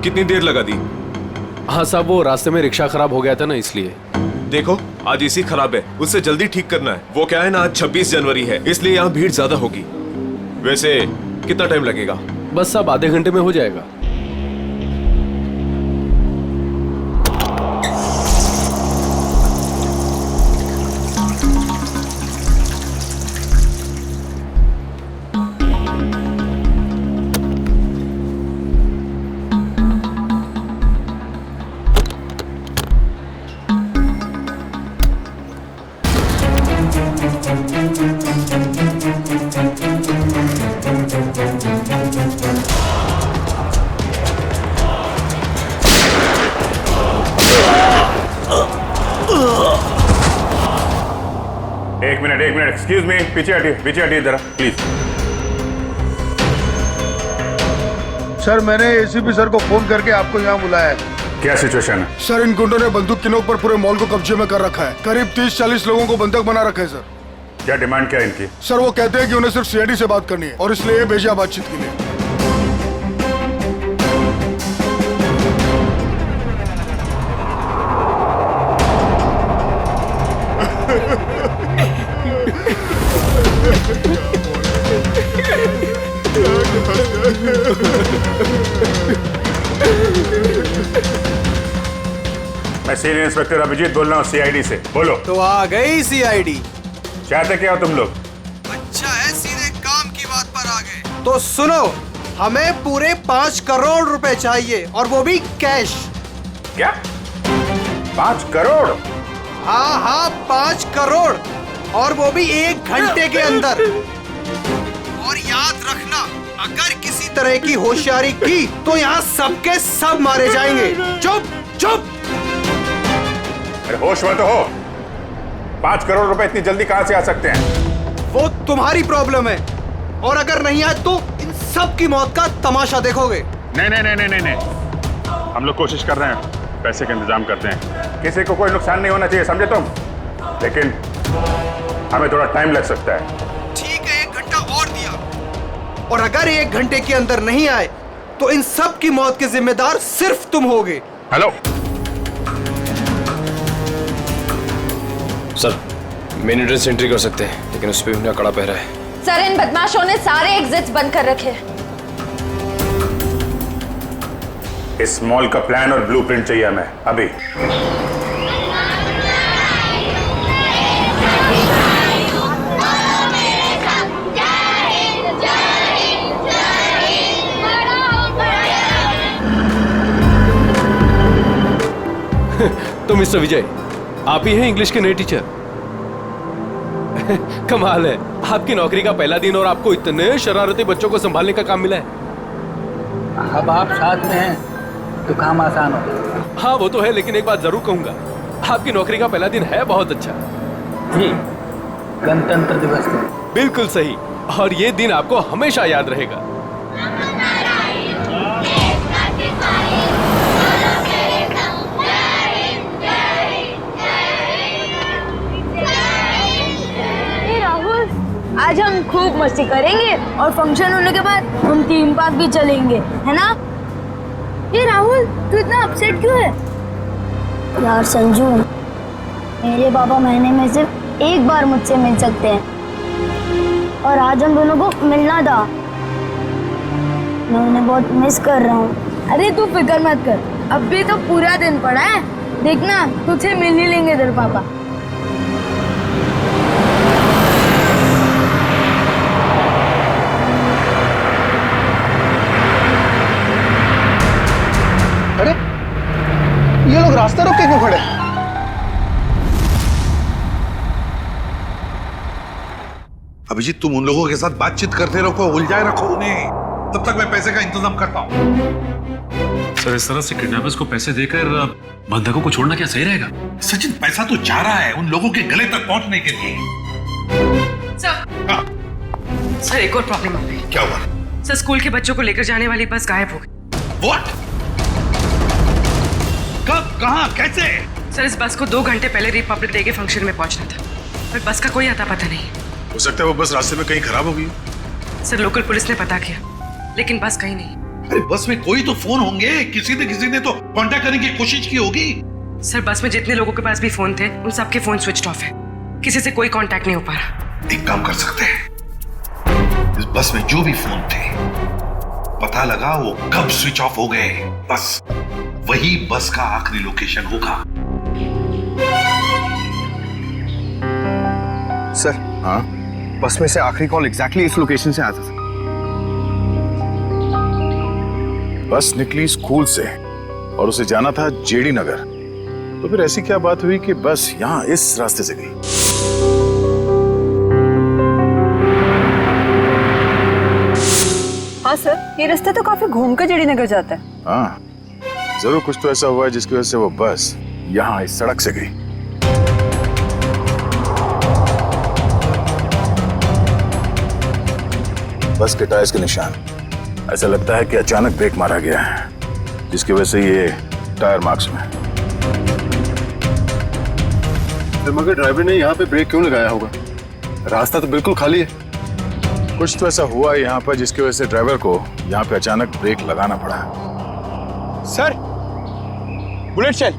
कितनी देर लगा दी? हाँ साहब, वो रास्ते में रिक्शा खराब हो गया था ना, इसलिए। देखो आज इसी खराब है, उससे जल्दी ठीक करना है। वो क्या है ना, आज 26 जनवरी है, इसलिए यहाँ भीड़ ज्यादा होगी। वैसे कितना टाइम लगेगा? बस साहब आधे घंटे में हो जाएगा। एक मिनट एक्सक्यूज मी, पीछे हटिए जरा प्लीज। सर मैंने एसीपी सर को फोन करके आपको यहाँ बुलाया है। क्या सिचुएशन है? सर इन गुंडों ने बंदूक की नोक पर पूरे मॉल को कब्जे में कर रखा है। करीब 30-40 लोगों को बंधक बना रखा है सर। क्या डिमांड क्या है इनकी? सर वो कहते हैं कि उन्हें सिर्फ सीआईडी से बात करनी है और इसलिए ये भेजा बातचीत के लिए। मैं सीनियर इंस्पेक्टर अभिजीत बोल रहा हूँ सीआईडी से। बोलो। तो आ गई सीआईडी। चाहते क्या हो तुम लोग? अच्छा है, सीधे काम की बात पर आ गए। तो सुनो, हमें पूरे 5 करोड़ रुपए चाहिए और वो भी कैश। क्या 5 करोड़? हाँ 5 करोड़ और वो भी 1 घंटे के अंदर। और याद रखना, अगर किसी तरह की होशियारी की तो यहाँ सबके सब मारे जाएंगे। चुप। अरे होश में तो हो। 5 करोड़ रुपए इतनी जल्दी कहां से आ सकते हैं? वो तुम्हारी प्रॉब्लम है, और अगर नहीं आए तो इन सब की मौत का तमाशा देखोगे। नहीं, हम लोग कोशिश कर रहे हैं, पैसे का इंतजाम करते हैं। किसी को कोई नुकसान नहीं होना चाहिए, समझे तुम? लेकिन हमें थोड़ा टाइम लग सकता है। ठीक है, 1 घंटा और दिया, और अगर 1 घंटे के अंदर नहीं आए तो इन सब की मौत के जिम्मेदार सिर्फ तुम होगे। Hello sir, main entrance entry कर सकते हैं, लेकिन उस पर उन्हें कड़ा पहरा है। सर इन बदमाशों ने सारे एग्जिट्स बंद कर रखे हैं। इस मॉल का प्लान और ब्लूप्रिंट चाहिए हमें अभी। तो मिस्टर विजय, आप ही हैं इंग्लिश के नए टीचर? कमाल है, आपकी नौकरी का पहला दिन और आपको इतने शरारती बच्चों को संभालने का काम मिला है। अब आप साथ में हैं तो काम आसान हो। हाँ वो तो है, लेकिन एक बात जरूर कहूंगा, आपकी नौकरी का पहला दिन है बहुत अच्छा। जी, गणतंत्र दिवस का। बिल्कुल सही, और ये दिन आपको हमेशा याद रहेगा। आज हम खूब मस्ती करेंगे और फंक्शन होने के बाद हम थीम पार्क भी चलेंगे, है ना? ये राहुल, तू इतना अपसेट क्यों है? यार संजू, मेरे पापा महीने में सिर्फ 1 बार मुझसे मिल सकते हैं और आज हम दोनों को मिलना था। मैं उन्हें बहुत मिस कर रहा हूँ। अरे तू फिक्र मत कर, अब भी तो पूरा दिन पड़ा है, देखना तुझे मिल ही लेंगे तेरे पापा। अरे ये लोग रास्ता रोक के क्यों खड़े? अभिजीत, तुम उन लोगों के साथ बातचीत करते रखो, उलझाए रखो उन्हें, तब तक मैं पैसे का इंतजाम करता हूँ। सर इस तरह से किडनैपर्स को पैसे देकर बंधकों को छोड़ना क्या सही रहेगा? सचिन, पैसा तो जा रहा है उन लोगों के गले तक पहुंचने के लिए। सर एक और प्रॉब्लम आ गई। क्या हुआ? सर स्कूल के बच्चों को लेकर जाने वाली बस गायब हो गई। What? कब, कहां, कैसे? सर इस बस को 2 घंटे पहले रिपब्लिक डे के फंक्शन में पहुंचना था, पर बस का कोई अता पता नहीं। हो सकता है वो बस रास्ते में कहीं खराब हो गई। सर लोकल पुलिस ने पता किया, लेकिन बस कहीं नहीं। अरे बस में कोई तो फोन होंगे, किसी ने तो कांटेक्ट करने की कोशिश की होगी। सर बस में जितने लोगों के पास भी फोन थे उन सबके फोन स्विच ऑफ है, किसी से कोई कांटेक्ट नहीं हो पा रहा। एक काम कर सकते हैं, इस बस में जो भी फोन थे पता लगा वो कब स्विच ऑफ हो गए, बस वही बस का आखिरी लोकेशन होगा। सर हाँ, बस में से आखिरी कॉल एग्जैक्टली इस लोकेशन से आया था। बस निकली स्कूल से और उसे जाना था जेडी नगर, तो फिर ऐसी क्या बात हुई कि बस यहां इस रास्ते से गई? हाँ सर, ये रास्ता तो काफी घूमकर जेडी नगर जाता है। हाँ, जरूर कुछ तो ऐसा हुआ है जिसकी वजह से वो बस यहां इस सड़क से गई। बस के टायर्स के निशान, ऐसा लगता है कि अचानक ब्रेक मारा गया है, जिसकी वजह से ये टायर मार्क्स में। मगर ड्राइवर ने यहाँ पे ब्रेक क्यों लगाया होगा? रास्ता तो बिल्कुल खाली है। कुछ तो ऐसा हुआ यहाँ पर जिसकी वजह से ड्राइवर को यहाँ पे अचानक ब्रेक लगाना पड़ा। Sir, bullet shell.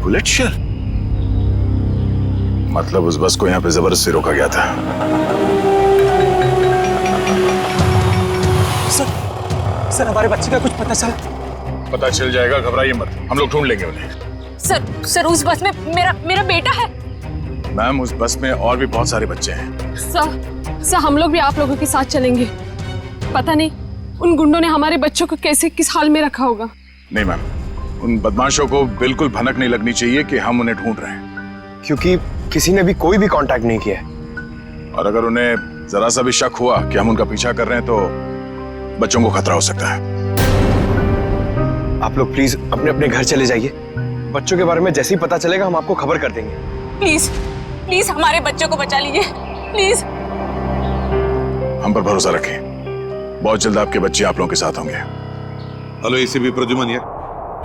Bullet shell? मतलब उस बस को यहाँ पे जबरदस्ती रोका गया था। सर हमारे बच्चे का कुछ पता चला? पता चल जाएगा, घबराइए मत, हम लोग ढूंढ लेंगे उन्हें। सर उस बस में मेरा बेटा है। मैम, उस बस में और भी बहुत सारे बच्चे हैं। सर हम लोग भी आप लोगों के साथ चलेंगे। पता नहीं उन गुंडों ने हमारे बच्चों को कैसे किस हाल में रखा होगा। नहीं मैम, उन बदमाशों को बिल्कुल भनक नहीं लगनी चाहिए कि हम उन्हें ढूंढ रहे हैं, क्योंकि किसी ने भी कोई भी कांटेक्ट नहीं किया है। और अगर उन्हें जरा सा भी शक हुआ कि हम उनका पीछा कर रहे हैं तो बच्चों को खतरा हो सकता है। आप लोग प्लीज अपने अपने घर चले जाइए। बच्चों के बारे में जैसे ही पता चलेगा हम आपको खबर कर देंगे। प्लीज हमारे बच्चों को बचा लीजिए, प्लीज। हम पर भरोसा रखें, बहुत जल्द आपके बच्चे आप लोगों के साथ होंगे। हेलो एसीपी प्रद्युमन यार।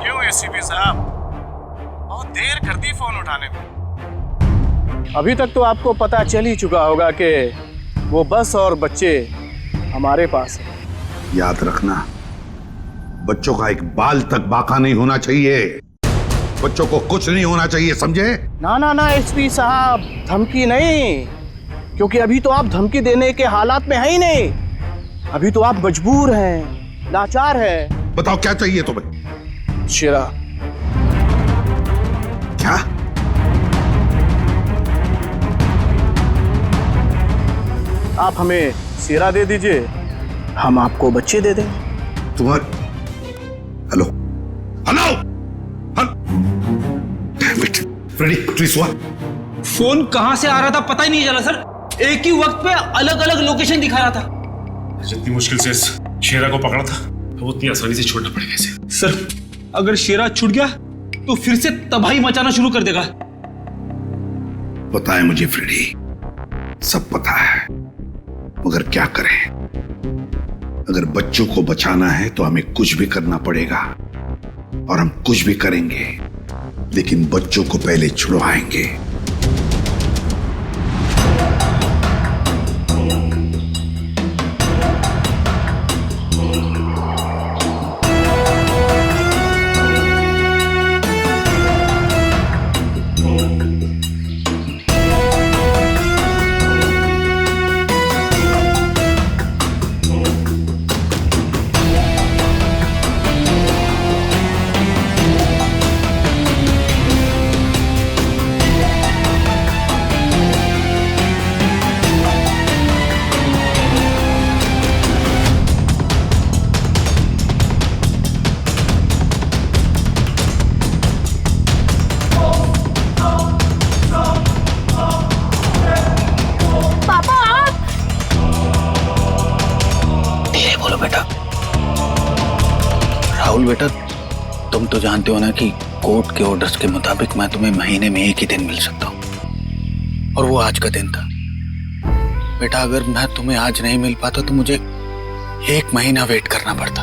क्यों एसीपी साहब, बहुत देर कर दी फोन उठाने में। अभी तक तो आपको पता चल ही चुका होगा कि वो बस और बच्चे हमारे पास हैं। याद रखना, बच्चों का एक बाल तक बाका नहीं होना चाहिए, बच्चों को कुछ नहीं होना चाहिए, समझे? ना एसपी साहब, धमकी नहीं, क्योंकि अभी तो आप धमकी देने के हालात में है ही नहीं। अभी तो आप मजबूर हैं, लाचार हैं। बताओ क्या चाहिए तुम्हें? शेरा। क्या? आप हमें शेरा दे दीजिए, हम आपको बच्चे दे देंगे। तुम्हारे हेलो फ्रेडी, प्लीज हुआ? फोन कहां से आ रहा था पता ही नहीं चला सर। एक ही वक्त पे अलग अलग लोकेशन दिखा रहा था। जितनी मुश्किल से इस शेरा को पकड़ा था वो उतनी आसानी से छोड़ना पड़ेगा इसे। सर अगर शेरा छूट गया तो फिर से तबाही मचाना शुरू कर देगा। पता है मुझे फ्रेडी, सब पता है, मगर क्या करें? अगर बच्चों को बचाना है तो हमें कुछ भी करना पड़ेगा, और हम कुछ भी करेंगे, लेकिन बच्चों को पहले छुड़वाएंगे। राहुल बेटा, तुम तो जानते हो ना कि कोर्ट के ऑर्डर्स के मुताबिक मैं तुम्हें महीने में एक ही दिन मिल सकता हूँ, और वो आज का दिन था। बेटा अगर मैं तुम्हें आज नहीं मिल पाता तो मुझे 1 महीना वेट करना पड़ता,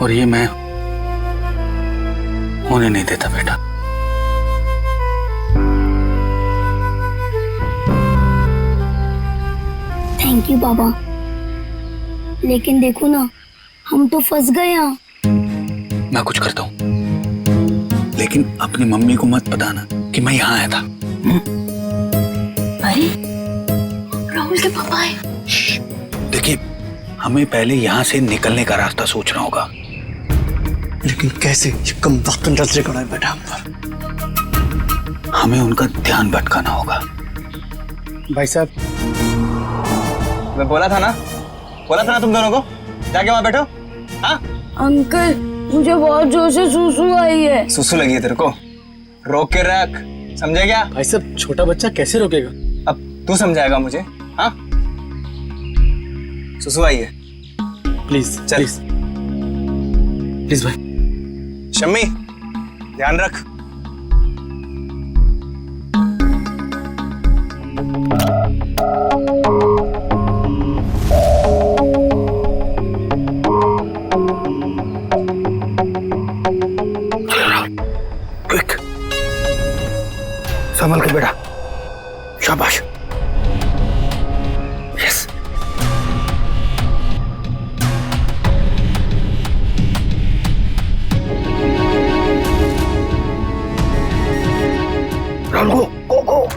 और ये मैं होने नहीं देता बेटा। थैंक यू बाबा। लेकिन देखो ना, हम तो फंस गए यहाँ। मैं कुछ करता हूँ, लेकिन अपनी मम्मी को मत बताना कि मैं यहाँ आया था। अरे राहुल के पापा आए। देखिए, हमें पहले यहाँ से निकलने का रास्ता सोचना होगा। लेकिन कैसे? ये कम वक्त नजरे कड़ा है बेटा हम पर। हमें उनका ध्यान भटकाना होगा। भाई साहब, मैं बोला था ना तुम दोनों को, जाके वहां बैठो। हाँ अंकल, मुझे बहुत जोर से सुसु आई है। सुसु लगी है तेरे को? रोक के रख, समझे क्या? भाई साहब, छोटा बच्चा कैसे रोकेगा? अब तू समझाएगा मुझे? हाँ, सुसु आई है। प्लीज चल, प्लीज भाई। शम्मी, ध्यान रख। क्विक, संभल के बेटा। शाबाश। यस। राहुल, गो गो।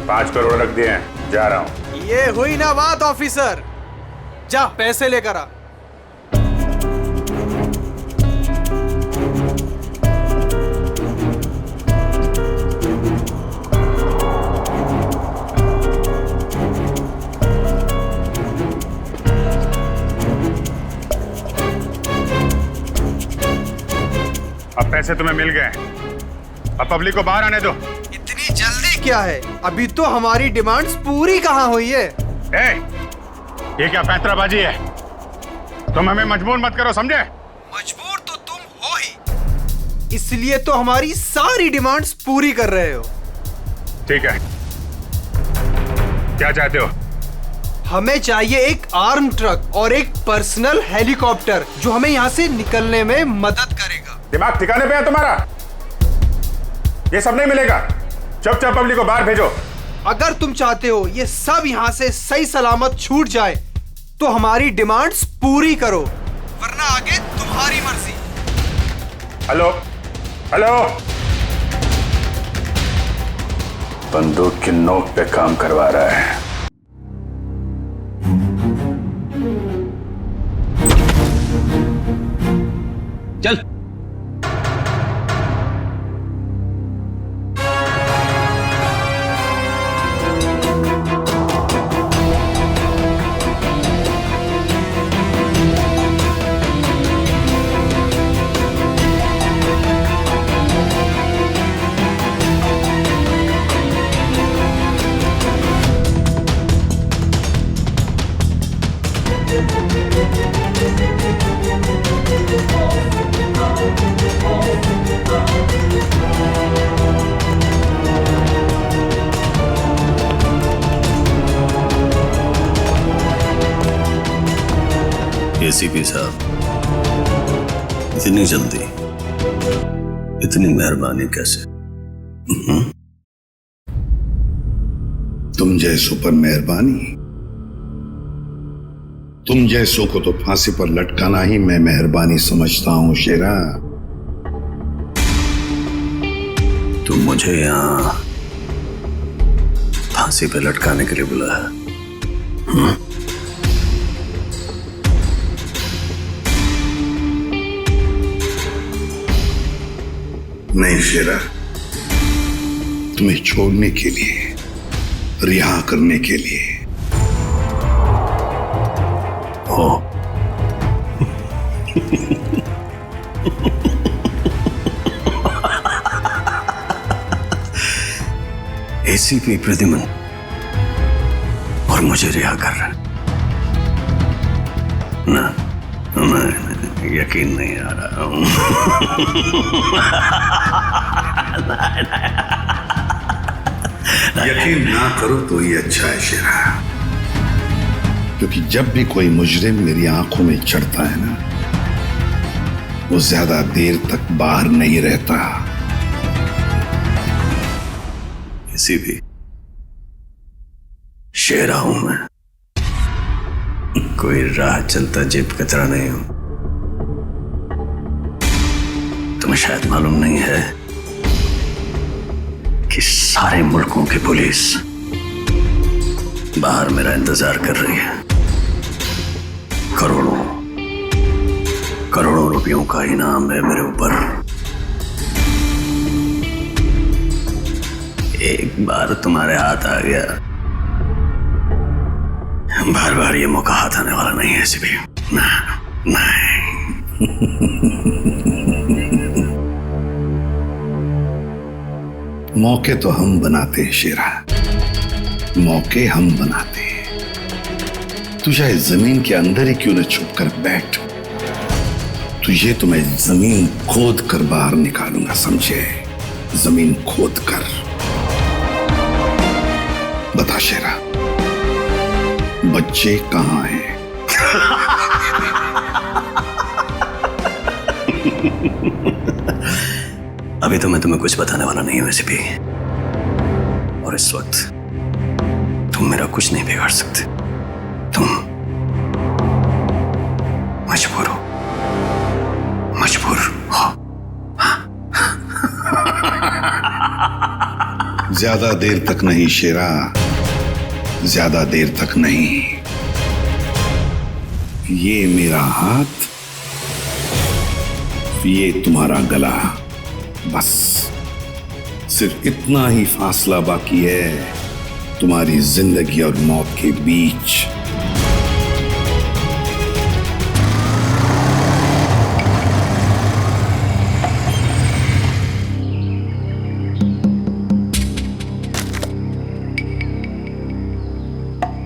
$5 करोड़ रख दिए हैं, जा रहा हूं। ये हुई ना बात ऑफिसर, जा पैसे लेकर आ। अब पैसे तुम्हें मिल गए, अब पब्लिक को बाहर आने दो। इतनी जल्दी क्या है? अभी तो हमारी डिमांड्स पूरी कहाँ हुई है? ये क्या पैंतराबाजी है? तुम हमें मजबूर मत करो, समझे? मजबूर तो तुम हो ही, इसलिए तो हमारी सारी डिमांड्स पूरी कर रहे हो। ठीक है, क्या चाहते हो? हमें चाहिए एक आर्म ट्रक और एक पर्सनल हेलीकॉप्टर जो हमें यहाँ से निकलने में मदद करेगा। दिमाग ठिकाने पे है तुम्हारा? ये सब नहीं मिलेगा, चुपचाप पब्लिक को बाहर भेजो। अगर तुम चाहते हो ये सब यहाँ से सही सलामत छूट जाए तो हमारी डिमांड्स पूरी करो, वरना आगे तुम्हारी मर्जी। हेलो हेलो, बंदूक की नोक पे काम करवा रहा है। चल। एसीपी साहब, इतनी जल्दी, इतनी मेहरबानी कैसे? तुम जैसों पर मेहरबानी? तुम जैसों को तो फांसी पर लटकाना ही मैं मेहरबानी समझता हूं शेरा। तुम मुझे यहां फांसी पे लटकाने के लिए बुलाया? नहीं शेरा, तुम्हें छोड़ने के लिए, रिहा करने के लिए। हो एसीपी प्रद्युमन और मुझे रिहा कर रहा है। ना, मैं यकीन नहीं आ रहा हूं। यकीन ना करो तो ही अच्छा है शेरा, क्योंकि जब भी कोई मुजरिम मेरी आंखों में चढ़ता है ना, वो ज्यादा देर तक बाहर नहीं रहता। किसी भी शेरा हूं मैं, कोई राह चलता जेब कचरा नहीं हूं। तुम्हें शायद मालूम नहीं है कि सारे मुल्कों की पुलिस बाहर मेरा इंतजार कर रही है। करोड़ों रुपयों का इनाम है मेरे ऊपर। एक बार तुम्हारे हाथ आ गया, बार बार ये मौका हाथ आने वाला नहीं है ऐसे भी। नहीं। मौके तो हम बनाते हैं शेरा, मौके हम बनाते हैं। तू चाहे जमीन के अंदर ही क्यों न छुप कर बैठ, तुझे तो मैं जमीन खोद कर बाहर निकालूंगा, समझे? जमीन खोद कर। बता शेरा, बच्चे कहां हैं? अभी तो मैं तुम्हें कुछ बताने वाला नहीं हूं वैसे भी, और इस वक्त तुम मेरा कुछ नहीं बिगाड़ सकते। तुम मजबूर हो। ज्यादा देर तक नहीं शेरा, ज्यादा देर तक नहीं। ये मेरा हाथ, ये तुम्हारा गला, बस सिर्फ इतना ही फासला बाकी है तुम्हारी जिंदगी और मौत के बीच।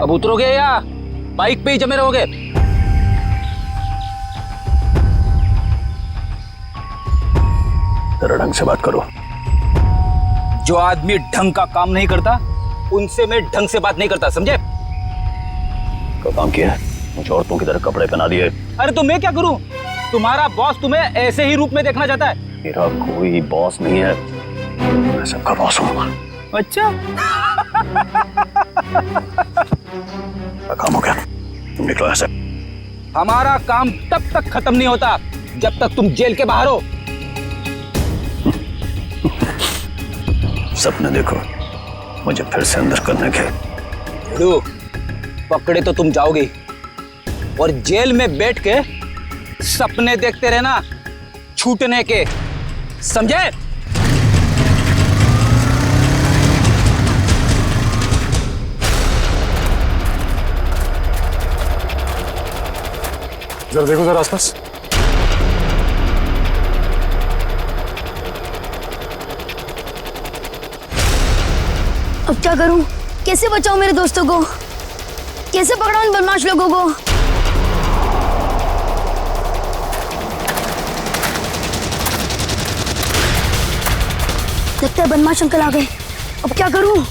अब उतरोगे या बाइक पे ही जमे रहोगे? जरा ढंग से बात करो। जो आदमी ढंग का काम नहीं करता उनसे मैं ढंग से बात नहीं करता, समझे? क्या काम किया है? मुझे औरतों की तरह कपड़े पहना दिए। अरे तो मैं क्या करूं? तुम्हारा बॉस तुम्हें ऐसे ही रूप में देखना चाहता है। मेरा कोई बॉस नहीं है, मैं सबका बॉस हूं। अच्छा। काम हो गया, तुम निकलो ऐसे। हमारा काम तब तक खत्म नहीं होता जब तक तुम जेल के बाहर हो। सपने देखो मुझे फिर से अंदर करने के। पकड़े तो तुम जाओगे, और जेल में बैठ के सपने देखते रहना छूटने के, समझे? जरा देखो जरा आसपास। अब क्या करूं? कैसे बचाऊं मेरे दोस्तों को? कैसे पकड़ाऊं इन बदमाश लोगों को? लगता है बदमाश अंकल आ गए। अब क्या करूं?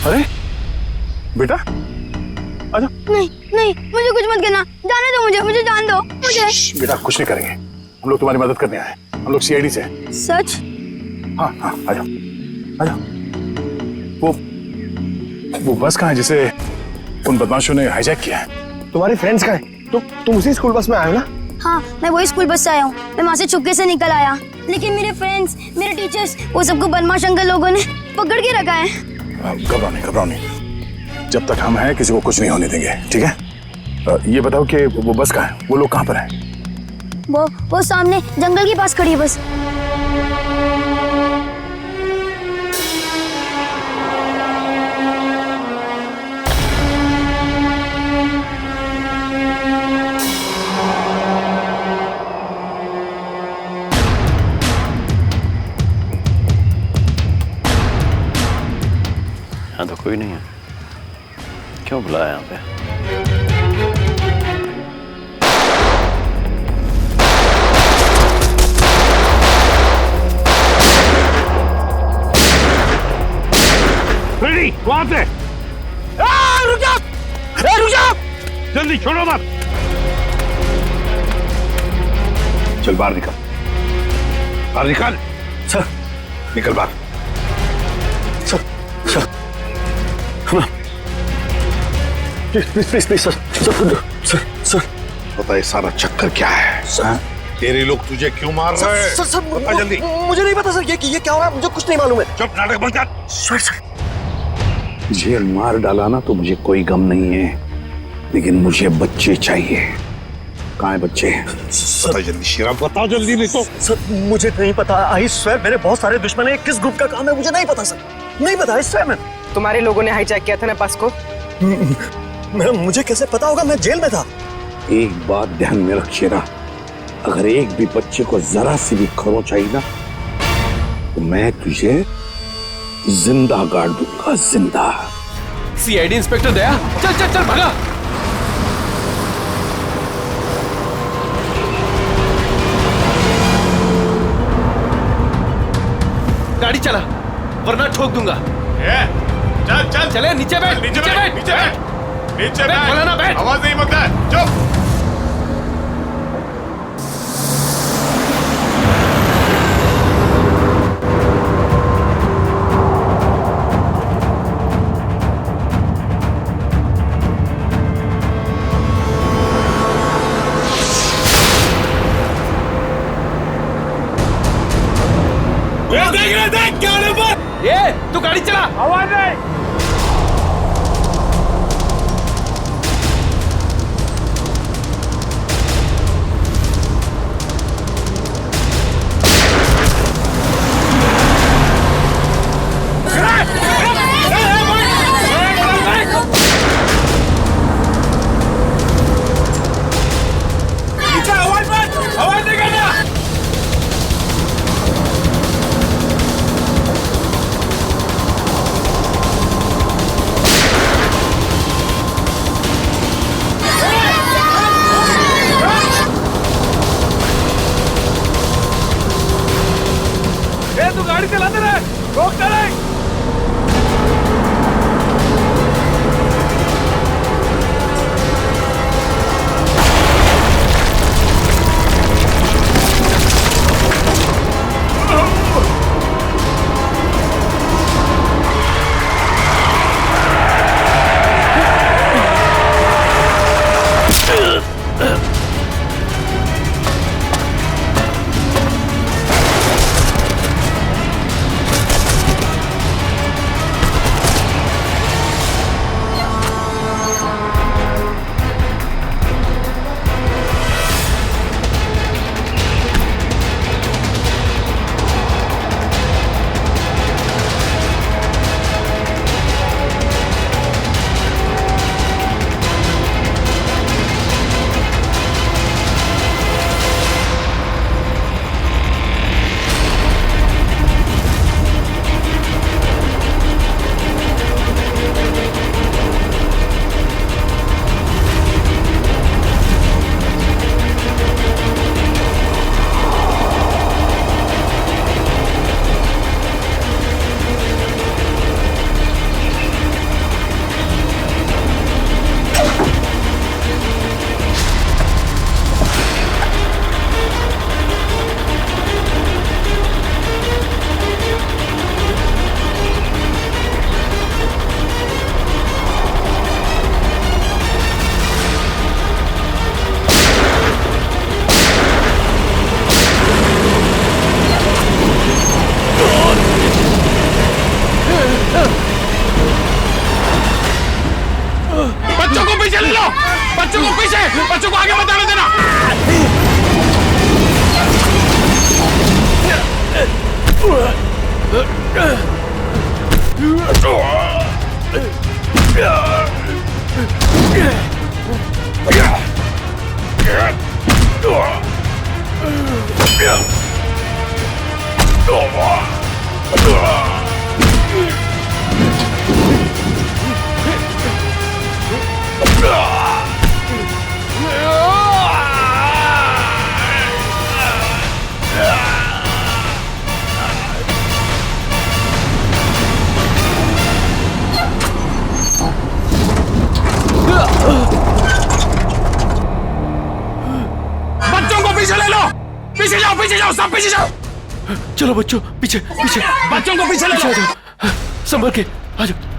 अरे बेटा आजा। नहीं नहीं, मुझे कुछ मत करना, जाने दो मुझे जान दो मुझे। बेटा कुछ नहीं करेंगे, हम लोग तुम्हारी मदद करने आए। हम लोग सीआईडी से हैं। सच? हाँ हाँ, आजा आजा। वो बस कहाँ है जिसे उन बदमाशों ने हाईजैक किया है? तुम्हारे फ्रेंड्स कहाँ हैं? तुम उसी स्कूल बस में आए हो ना? हाँ, मैं वही स्कूल बस से आया हूँ। मैं वहाँ से चुपके से निकल आया, लेकिन मेरे फ्रेंड्स, मेरे टीचर्स, वो सबको बदमाश अंकल लोगों ने पकड़ के रखा है। घबराओ नहीं, जब तक हम हैं किसी को कुछ नहीं होने देंगे, ठीक है? ये बताओ कि वो बस कहाँ है? वो लोग कहाँ पर हैं? वो सामने जंगल के पास खड़ी है बस। यहाँ तो कोई नहीं है, क्यों बुलाया यहाँ पे? फ्रेडी, वहां से रुक जा, रुक जा, जल्दी छोड़ो मत। चल बाहर निकल, बाहर निकल। सर निकल बाहर। Sir sir please please please sir sir sir पता है सारा चक्कर क्या है? सर तेरे लोग तुझे क्यों मार रहे हैं? सर सर बता जल्दी। मुझे नहीं पता सर, ये क्या हो रहा है, मुझे कुछ नहीं मालूम है। चुप, नाटक बंद कर। सर सर जेल मार डाला ना तो मुझे कोई गम नहीं है, लेकिन मुझे बच्चे चाहिए। कहाँ है बच्चे? बता जल्दी शिरा, बता जल्दी, नहीं तो। सर मुझे नहीं पता, आई स्वेयर मेरे बहुत सारे दुश्मन हैं, किस ग्रुप का काम है मुझे नहीं पता सर, नहीं पता। I swear ma'am. तुम्हारे लोगों ने हाईजैक किया था ना बस को? मैम मुझे कैसे पता होगा, मैं जेल में था। एक बात ध्यान में रख शेरा, अगर एक भी बच्चे को जरा सी भी खरोंच आई ना तो मैं तुझे जिंदा गाड़ दूंगा, जिंदा। सीआईडी इंस्पेक्टर दया, चल चल चल भागा। गाड़ी चला वरना ठोक दूंगा। चल चल चले, नीचे बैठ, नीचे बैठ, नीचे बैठ, नीचे बैठ, बोला ना बैठ। आवाज नहीं मगता है, चुप। देख क्या नंबर? ये तू गाड़ी चला। आवाज नहीं। आवाज नहीं करना। तू गाड़ी चलाते रहे, रोकता नहीं। बच्चों को पीछे ले लो, पीछे जाओ, सब पीछे जाओ। चलो बच्चों, पीछे पीछे, बच्चों को पीछे ले लो। आ जाओ, संभल के आ जाओ।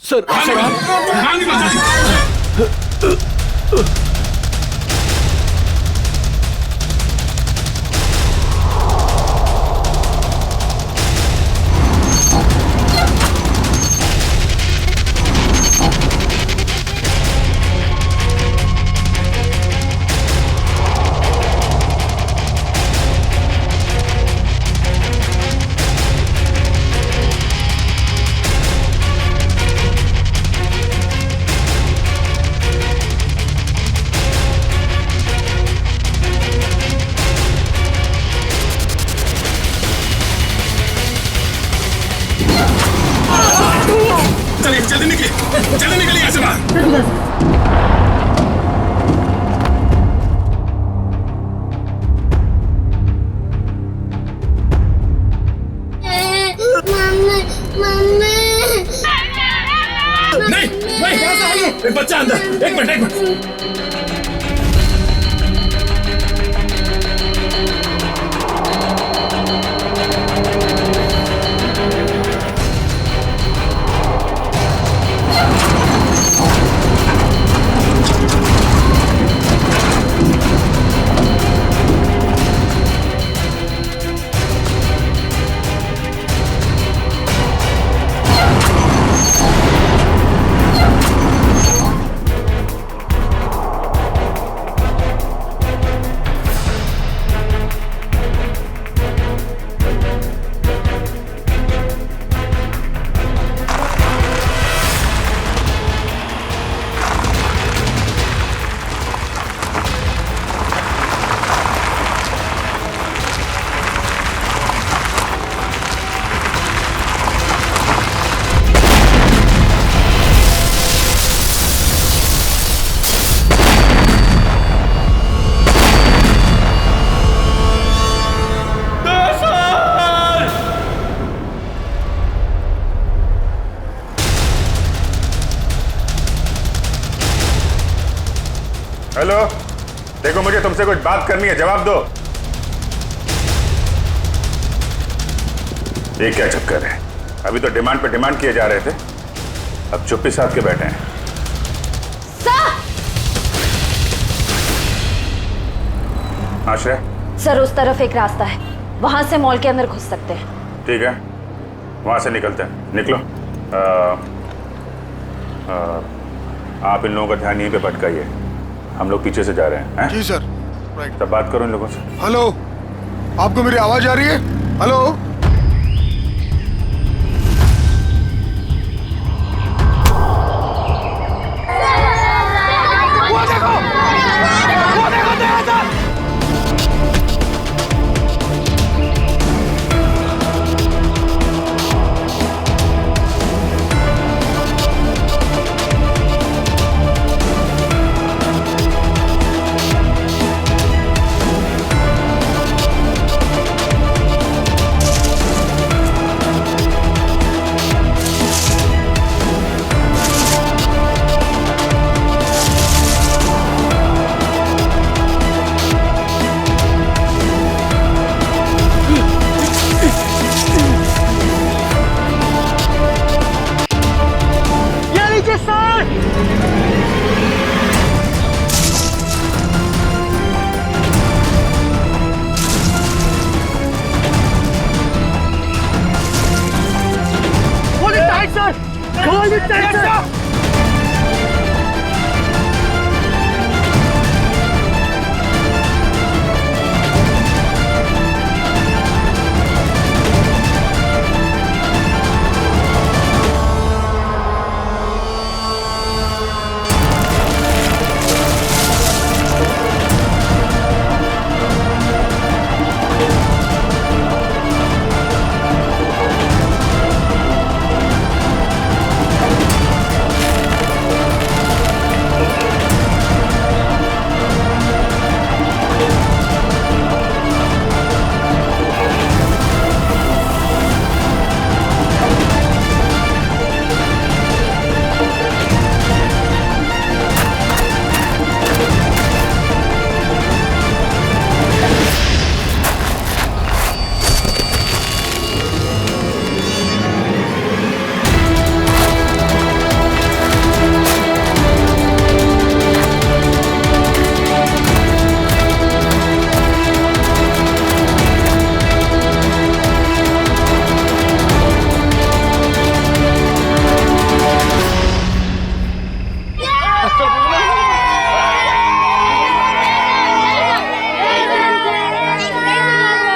सर जल्दी निकलिए यहाँ से बाहर। नहीं, एक बच्चा अंदर, एक मिनट। हेलो, देखो मुझे तुमसे कुछ बात करनी है, जवाब दो। ये क्या चक्कर है? अभी तो डिमांड पे डिमांड किए जा रहे थे, अब चुप्पी साध के बैठे हैं। आश्रय, सर उस तरफ एक रास्ता है, वहां से मॉल के अंदर घुस सकते हैं। ठीक है, वहां से निकलते हैं। निकलो। आप इन लोगों का ध्यान यहीं पे भटकाइए, हम लोग पीछे से जा रहे हैं। जी सर। तब बात करो इन लोगों से। हेलो, आपको मेरी आवाज आ रही है? हेलो, वो देखो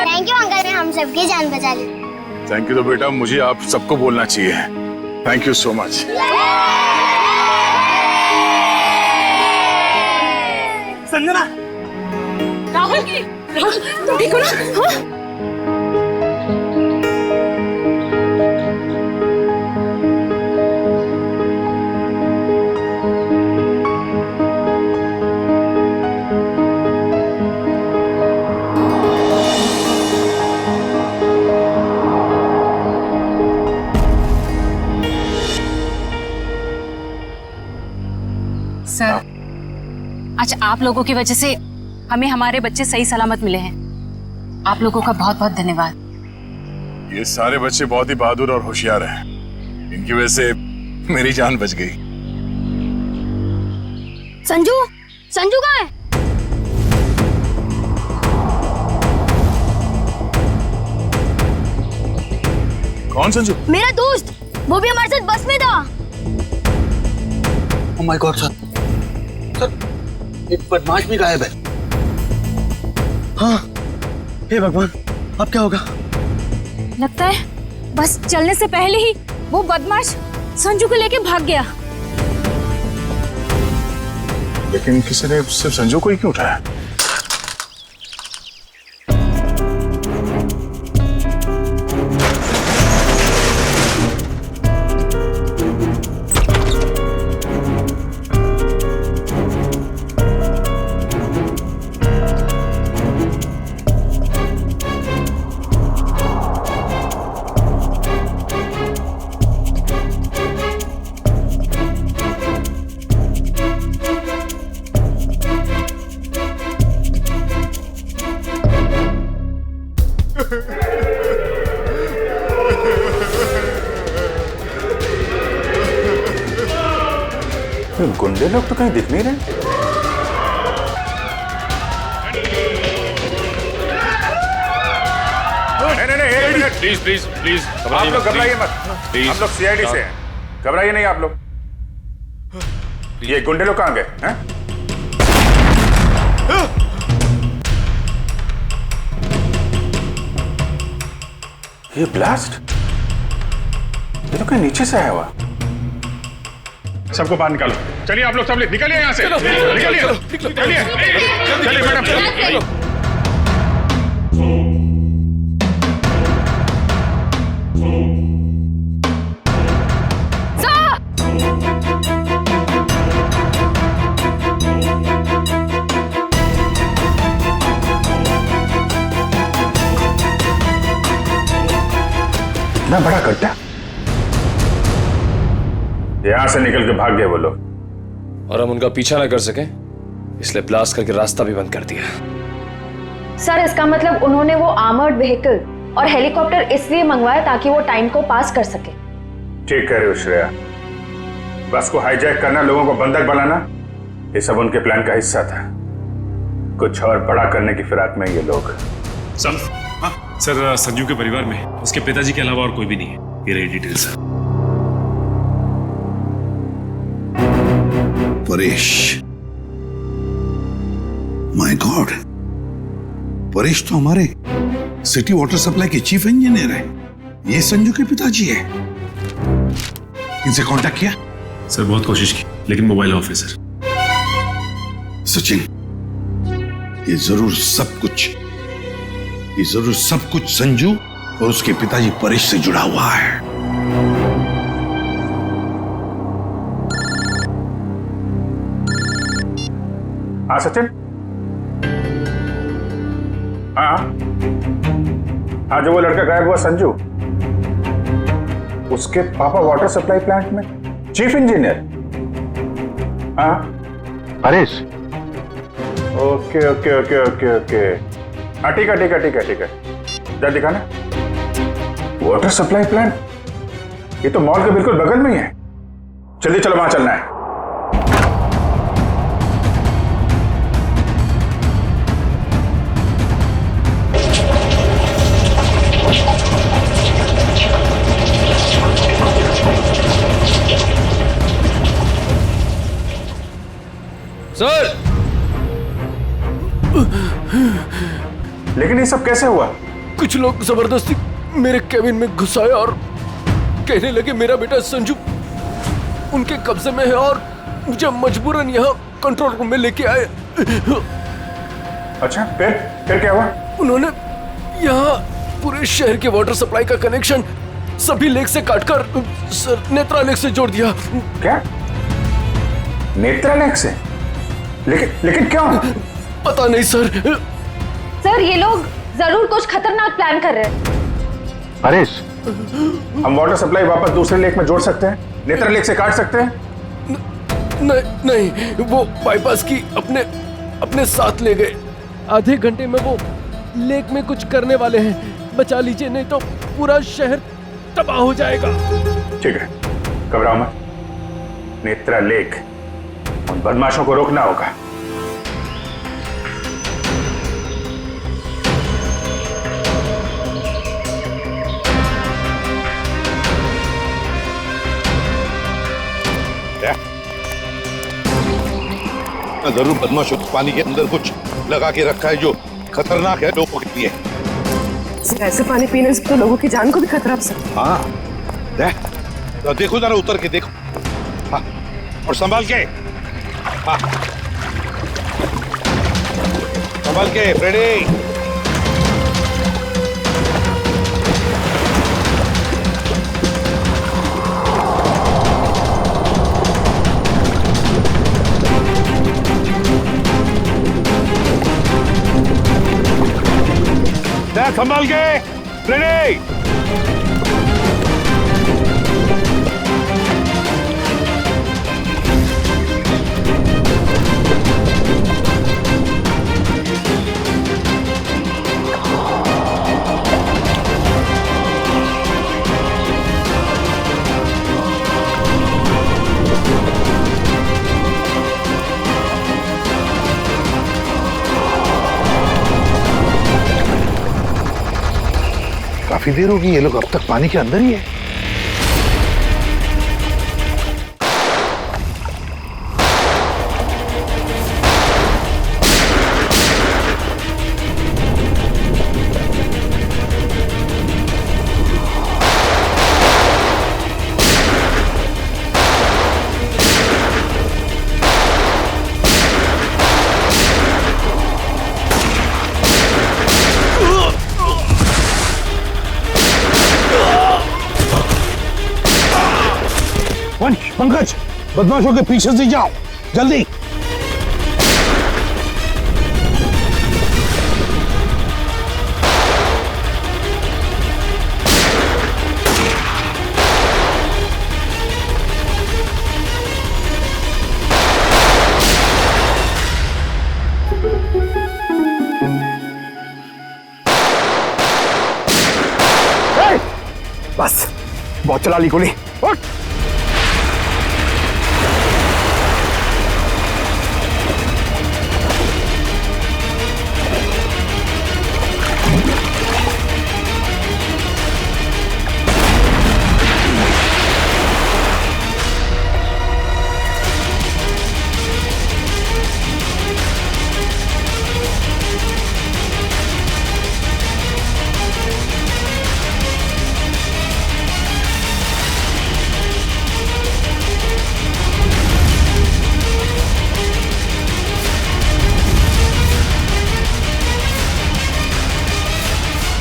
थैंक यू अंकल ने हम सबकी जान बचा ली। थैंक यू तो बेटा मुझे आप सबको बोलना चाहिए। Thank you so much. Sanjana, Rahul तुम ठीक हो ना? हाँ? सर, आज आप लोगों की वजह से हमें हमारे बच्चे सही सलामत मिले हैं। आप लोगों का बहुत बहुत धन्यवाद। ये सारे बच्चे बहुत ही बहादुर और होशियार हैं। इनकी वजह से मेरी जान बच गई। संजू, संजू कहाँ है? कौन संजू? मेरा दोस्त, वो भी हमारे साथ बस में था। ओह माय गॉड सर, एक बदमाश भी गायब है। हाँ, हे भगवान, अब क्या होगा? लगता है बस चलने से पहले ही वो बदमाश संजू को लेके भाग गया। लेकिन किसी ने सिर्फ संजू को ही क्यों उठाया? गुंडे लोग तो कहीं दिख नहीं रहे। नहीं, एक मिनट। प्लीज प्लीज प्लीज, आप लोग घबराइए मत। हम लोग सीआईडी से हैं, घबराइए नहीं आप लोग। ये गुंडे लोग कहाँ गए हैं? ये ब्लास्ट, ये तो कहीं नीचे से आया हुआ। सबको बाहर निकालो। चलिए आप लोग सब निकलिए यहाँ से। निकलिए, चलिए मैडम। इतना बड़ा गड्ढा, यहां से निकल के भाग गए वो लोग, और हम उनका पीछा ना कर सके इसलिए ब्लास्ट करके रास्ता भी बंद कर दिया। सर, इसका मतलब उन्होंने वो आर्मर्ड व्हीकल और हेलीकॉप्टर इसलिए मंगवाया ताकि वो टाइम को पास कर सके। ठीक कह रहे हो श्रेया। बस को हाईजैक करना, लोगों को बंधक बनाना, ये सब उनके प्लान का हिस्सा था। कुछ और बड़ा करने की फिराक में ये लोग। सर, संजू के परिवार में उसके पिताजी के अलावा और कोई भी नहीं है। ये रही details. Paresh, my God, Paresh तो हमारे सिटी वाटर सप्लाई के चीफ इंजीनियर है। ये संजू के पिताजी है। इनसे कांटेक्ट किया? सर बहुत कोशिश की लेकिन मोबाइल ऑफ है सर। सचिन, ये जरूर सब कुछ संजू और उसके पिताजी परेश से जुड़ा हुआ है। हाँ सचिन। हाँ जो वो लड़का गायब हुआ संजू, उसके पापा वाटर सप्लाई प्लांट में चीफ इंजीनियर। हाँ Paresh. Okay okay okay okay okay. हाँ ठीक है। जा दिखाना। वाटर सप्लाई प्लांट, ये तो मॉल के बिल्कुल बगल में ही है। जल्दी चलो, वहां चलना है। सर, लेकिन ये सब कैसे हुआ? कुछ लोग जबरदस्ती मेरे केबिन में घुसाए और कहने लगे मेरा बेटा संजू उनके कब्जे में है और मुझे मजबूरन यहाँ कंट्रोल रूम में लेके आए। अच्छा, फिर क्या हुआ? उन्होंने यहाँ पूरे शहर के वाटर सप्लाई का कनेक्शन सभी लेक से काटकर नेत्रा लेक से जोड़ दिया। क्या? नेत्रा लेक से? लेकिन क्यों? पता नहीं सर। सर, ये लोग जरूर कुछ खतरनाक प्लान कर रहे हैं। परेश, हम वाटर सप्लाई वापस दूसरे लेक में जोड़ सकते हैं, नेत्रा लेक से काट सकते हैं? नहीं, वो बाईपास की अपने साथ ले गए। आधे घंटे में वो लेक में कुछ करने वाले हैं। बचा लीजिए, नहीं तो पूरा शहर तबाह हो जाएगा। ठीक है, घबराओ मत। नेत्रा लेक, उन बदमाशों को रोकना होगा। जरूर बदमाशों को पानी के अंदर कुछ लगा के रखा है जो खतरनाक है लोगों के लिए। ऐसे पानी पीने से तो लोगों की जान को भी खतरा हो सकता है। हाँ, देखो जरा, उतर के देखो। हाँ, और संभाल के। हाँ, संभाल के फ्रेडी। संभाल के फ्रेडी। काफी देर होगी, ये लोग अब तक पानी के अंदर ही है। पंकज, बदमाशों के पीछे से जाओ, जल्दी। बस, बहुत चला ली गोली। उठ।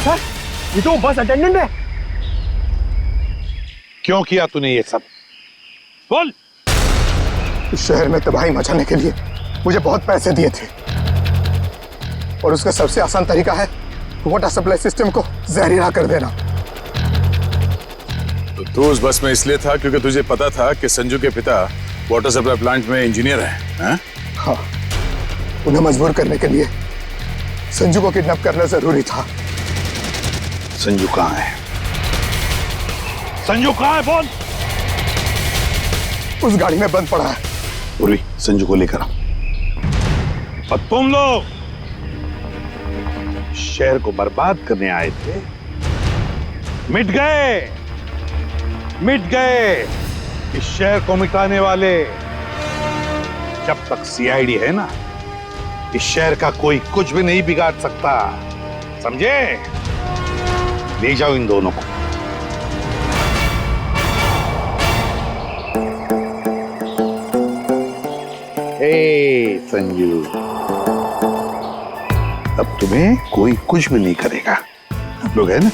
सर, ये तो बस अटेंडेंट है। क्यों किया तूने ये सब? बोल। इस शहर में तबाही मचाने के लिए मुझे बहुत पैसे दिए थे और उसका सबसे आसान तरीका है वाटर सप्लाई सिस्टम को जहरीला कर देना। तो तू उस बस में इसलिए था क्योंकि तुझे पता था कि संजू के पिता वाटर सप्लाई प्लांट में इंजीनियर हैं? हाँ, उन्हें मजबूर करने के लिए संजू को किडनैप करना जरूरी था। संजू कहाँ है? संजू कहाँ है? बोल। उस गाड़ी में बंद पड़ा है। पूर्वी, संजू को लेकर आओ। और तुम लोग शहर को बर्बाद करने आए थे, मिट गए इस शहर को मिटाने वाले। जब तक सीआईडी है ना, इस शहर का कोई कुछ भी नहीं बिगाड़ सकता, समझे? ले जाओ इन दोनों को। हे संजू, अब तुम्हें कोई कुछ भी नहीं करेगा। हम लोग है ना?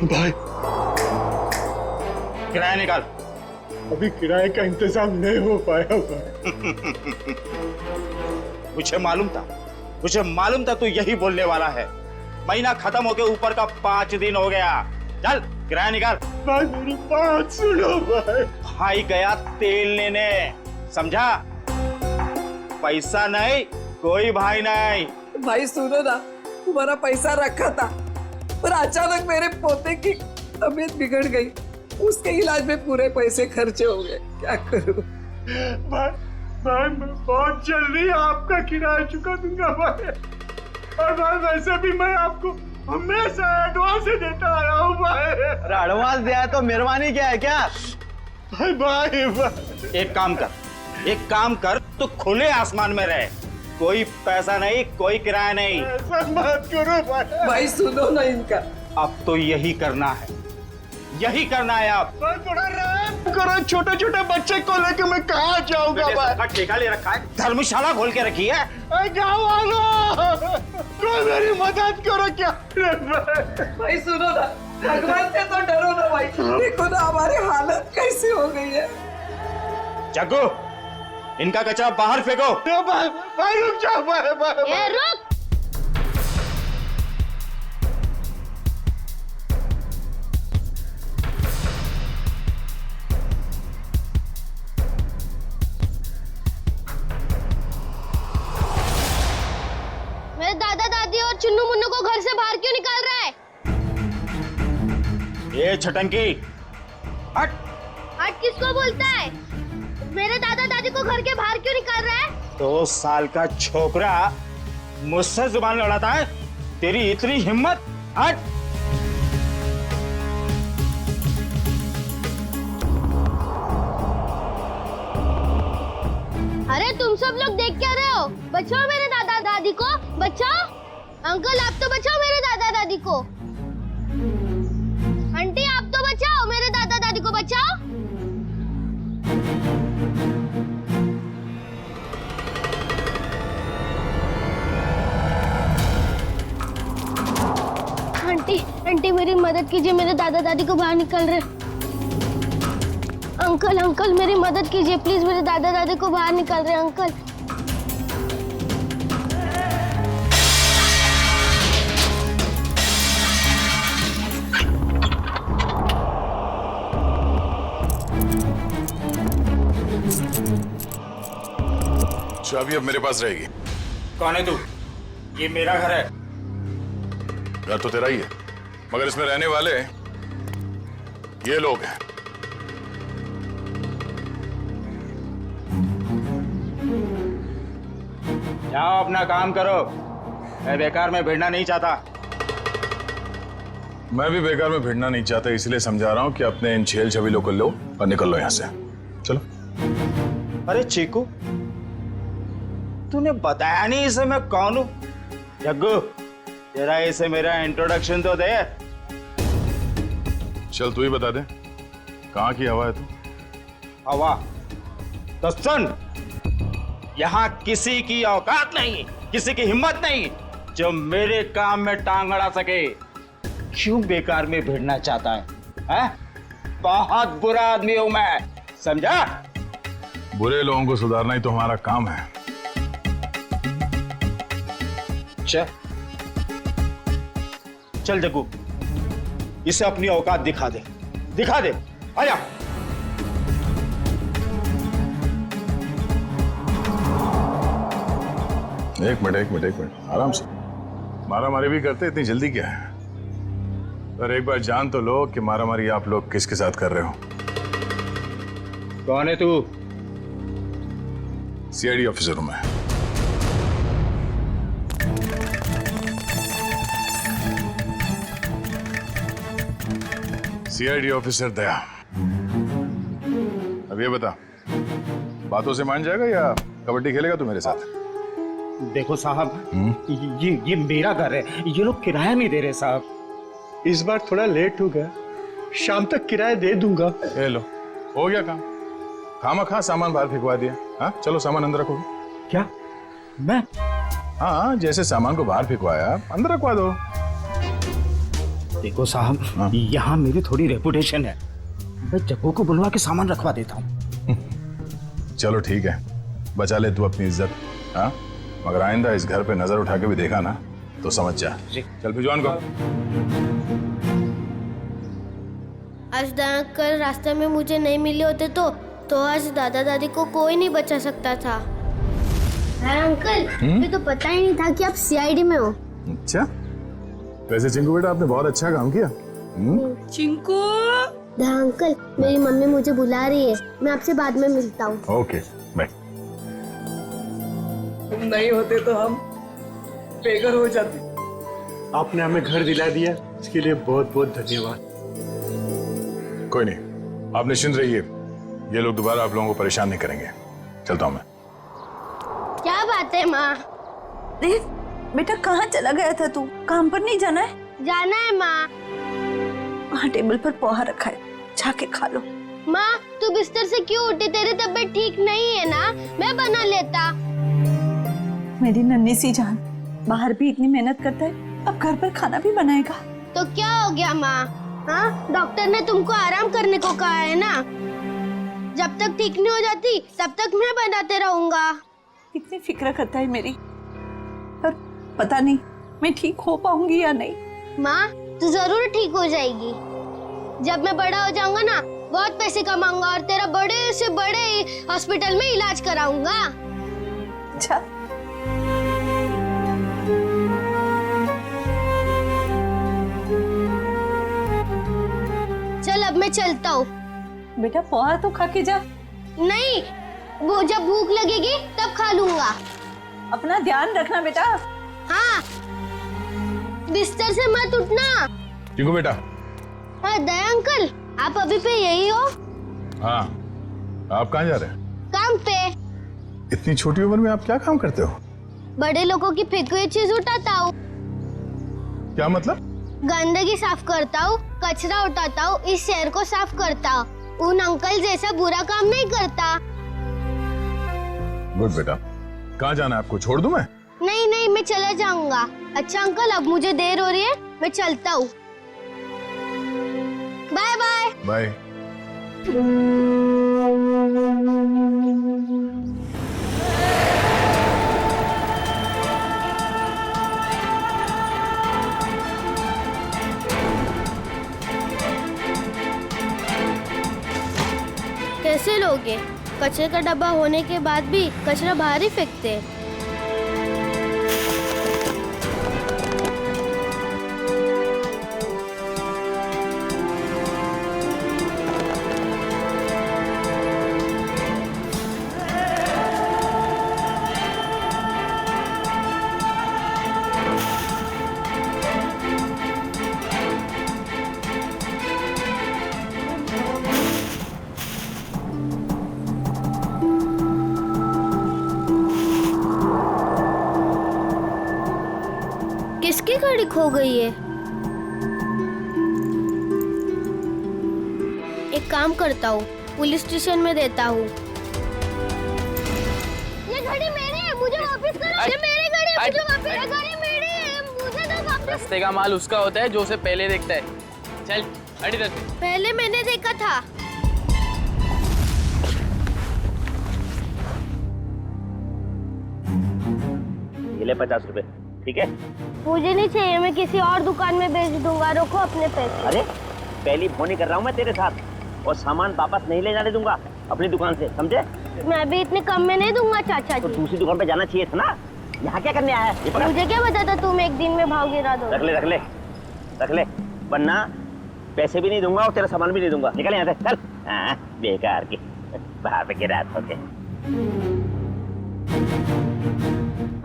भाई, किराया निकाल। अभी किराए का इंतजाम नहीं हो पाया भाई। मुझे मालूम था तू यही बोलने वाला है। महीना खत्म होके ऊपर का 5 दिन हो गया। चल किराया निकाल। भाई मेरी बात सुनो भाई। भाई गया तेल लेने, समझा? पैसा नहीं, कोई भाई नहीं। भाई सुनो ना, तुम्हारा पैसा रखा था पर अचानक मेरे पोते की तबीयत बिगड़ गई, उसके इलाज में पूरे पैसे खर्चे हो गए। क्या करूं? भाई मैं बहुत जल्दी आपका किराया चुका दूंगा भाई। और भाई वैसे भी मैं आपको हमेशा एडवांस देता आया हूँ भाई। अरे एडवांस दिया तो मेहरबानी क्या है क्या? भाई एक काम कर, तो खुले आसमान में रहे। कोई पैसा नहीं, कोई किराया नहीं। ऐसा मत करो भाई। भाई सुनो ना इनका। अब तो यही करना है आप। भाई थोड़ा रहम करो, छोटे छोटे बच्चे को लेकर मैं कहाँ जाऊंगा भाई? ठेका ले रखा है, धर्मशाला खोल के रखी है। गाँव वालों, कोई मेरी मदद करो क्या? भाई सुनो ना, भगवान से तो डरो ना भाई। देखो ना हमारी हालत कैसी हो गई है। जग्गू, इनका कचरा बाहर फेंको। भाई रुक जाओ भाई। रुक। मेरे दादा दादी और चुन्नू मुन्नू को घर से बाहर क्यों निकाल रहा है? ये छटंकी, हट। हट किसको बोलता है? मेरे दादा दादी को घर के बाहर क्यों निकाल रहा है? 2 साल का छोकरा मुझसे जुबान लड़ाता है? तेरी इतनी हिम्मत? हट। अरे तुम सब लोग देख क्या रहे हो? बचाओ मेरे दादा दादी को, बचाओ। अंकल आप तो बचाओ मेरे दादा दादी को। आंटी आप तो बचाओ मेरे दादा दादी को, बचाओ। आंटी मेरी मदद कीजिए, मेरे दादा दादी को बाहर निकल रहे। अंकल मेरी मदद कीजिए प्लीज, मेरे दादा दादी को बाहर निकल रहे अंकल। चाबी अब मेरे पास रहेगी। कौन है तू? ये मेरा घर है। घर तो तेरा ही है, मगर इसमें रहने वाले ये लोग हैं। जाओ अपना काम करो, मैं बेकार में भिड़ना नहीं चाहता। मैं भी बेकार में भिड़ना नहीं चाहता, इसलिए समझा रहा हूँ कि अपने इन छेल छबीलों को लो और निकल लो यहाँ से। चलो। अरे चीकू, तूने बताया नहीं इसे मैं कौन हूँ? जग्गू, जरा इसे मेरा इंट्रोडक्शन तो दे। चल तू ही बता दे, कहाँ की हवा है तू? हवा? तो सुन, यहाँ किसी की औकात नहीं, किसी की हिम्मत नहीं जो मेरे काम में टांग अड़ा सके। क्यों बेकार में भिड़ना चाहता है? बहुत बुरा आदमी हूं मैं, समझा? बुरे लोगों को सुधारना ही तो हमारा काम है। चल जग्गू, इसे अपनी औकात दिखा दे, दिखा दे। आया। एक मिनट, आराम से। मारामारी भी करते, इतनी जल्दी क्या है? पर एक बार जान तो लो कि मारामारी आप लोग किसके साथ कर रहे हो। कौन है तू? सीआईडी ऑफिसर हूं मैं। सीआईडी ऑफिसर दया। अब ये बता, बातों से मान जाएगा या कबड्डी खेलेगा तू मेरे साथ? देखो साहब, ये मेरा घर है, ये लोग किराया नहीं दे रहे साहब। इस बार थोड़ा लेट हो गया, शाम तक किराया दे दूंगा। ले लो, हो गया काम। खामा सामान बाहर फेंकवा दिया। हाँ चलो, सामान अंदर रखो। क्या? मैं? हाँ, जैसे सामान को बाहर फेंकवाया अंदर रखवा दो। देखो साहब, यहाँ मेरी थोड़ी रेपुटेशन है, मैं जग्गू को बुलवा के सामान रखवा देता हूँ। चलो ठीक है, बचा ले तू अपनी इज्जत। हाँ, मगर आइंदा इस घर पे नजर उठा के भी देखा ना तो समझ जा। चल भिजवान को। आज अंकल रास्ते में मुझे नहीं मिले होते तो आज दादा दादी को कोई नहीं बचा सकता था। अंकल, मुझे तो पता ही नहीं था कि आप सीआईडी में हो। अच्छा, वैसे चिंकू बेटा आपने बहुत अच्छा काम किया। चिंकू। अंकल, मेरी मम्मी मुझे बुला रही है, मैं आपसे बाद में मिलता हूँ। Okay, bye. तुम नहीं होते तो हम बेघर हो जाते। आपने हमें घर दिला दिया, इसके लिए बहुत बहुत धन्यवाद। कोई नहीं, आप निश्चिंत रहिए, ये लोग दोबारा आप लोगों को परेशान नहीं करेंगे। चलता हूँ मैं। क्या बात है माँ? बेटा कहाँ चला गया था तू? काम पर नहीं जाना है? जाना है माँ। वहाँ टेबल पर पोहा रखा है, जाके खा लो। माँ, तू बिस्तर से क्यों उठी? तेरी तबीयत ठीक नहीं है ना? मैं बना लेता। मेरी नन्ही सी जान, बाहर भी इतनी मेहनत करता है, अब घर पर खाना भी बनाएगा। तो क्या हो गया माँ? हाँ, डॉक्टर ने तुमको आराम करने को कहा है ना। जब तक ठीक नहीं हो जाती तब तक मैं बनाते रहूंगा। कितनी फिक्र करता है मेरी, पर पता नहीं मैं ठीक हो पाऊंगी या नहीं। माँ, तू जरूर ठीक हो जाएगी। जब मैं बड़ा हो जाऊंगा ना, बहुत पैसे कमाऊंगा और तेरा बड़े से बड़े हॉस्पिटल में इलाज कराऊंगा। अच्छा। चल अब मैं चलता हूँ। बेटा पोहा तो खा के जा। नहीं, वो जब भूख लगेगी तब खा लूंगा। अपना ध्यान रखना बेटा। हाँ, बिस्तर से मत उठना। चिंकू बेटा। हाँ दया अंकल, आप अभी पे यही हो? हाँ, आप कहाँ जा रहे हैं? काम पे। इतनी छोटी उम्र में आप क्या काम करते हो? बड़े लोगों की फेंकी हुई चीज उठाता हूँ। क्या मतलब? गंदगी साफ करता हूँ, कचरा उठाता हूँ, इस शहर को साफ करता हूँ। उन अंकल जैसा बुरा काम नहीं करता। गुड बेटा। कहाँ जाना है आपको? छोड़ दूं मैं? नहीं नहीं, मैं चला जाऊंगा। अच्छा अंकल, अब मुझे देर हो रही है, मैं चलता हूँ। Bye bye. बाय। कैसे लोगे? कचरे का डब्बा होने के बाद भी कचरा बाहर ही फेंकते। किसकी गाड़ी खो गई है? एक काम करता हूँ, पुलिस स्टेशन में देता हूँ। ये गाड़ी मेरी है, मुझे वापस करो। ये मेरी गाड़ी है, मुझे वापस। ये गाड़ी मेरी है, मुझे दो वापस। रास्ते का माल उसका होता है जो उसे पहले देखता है। चल हट इधर से। पहले मैंने देखा था। ये ले 50 रुपए, ठीक है? मुझे नहीं चाहिए, मैं किसी और दुकान में बेच दूंगा। रखो अपने पैसे। अरे पहली फोन कर रहा हूँ मैं तेरे साथ, और सामान वापस नहीं ले जाने दूंगा अपनी दुकान से, समझे? मैं भी इतने कम में नहीं दूंगा चाचा जी। तो दूसरी दुकान पे जाना चाहिए था ना, यहाँ क्या करने आया है? मुझे क्या पता था तुम एक दिन में भाव गिरा दो। रख ले रख ले रख ले, वरना पैसे भी नहीं दूंगा और तेरा सामान भी नहीं दूंगा। निकल यहाँ से, चल। हाँ, बेकार की बाहर पे गिरा होके।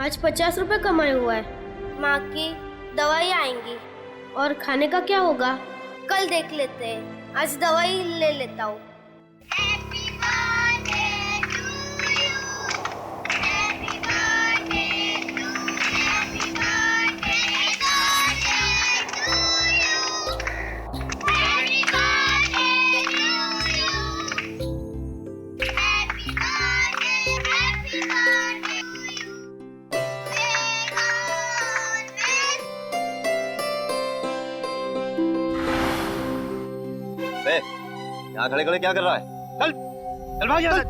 आज 50 रुपए कमाए हुआ है। माँ की दवाई आएंगी और खाने का क्या होगा कल देख लेते हैं। आज दवाई ले लेता हूँ। यहाँ खड़े खड़े क्या कर रहा है? चल चल भाग यहाँ से।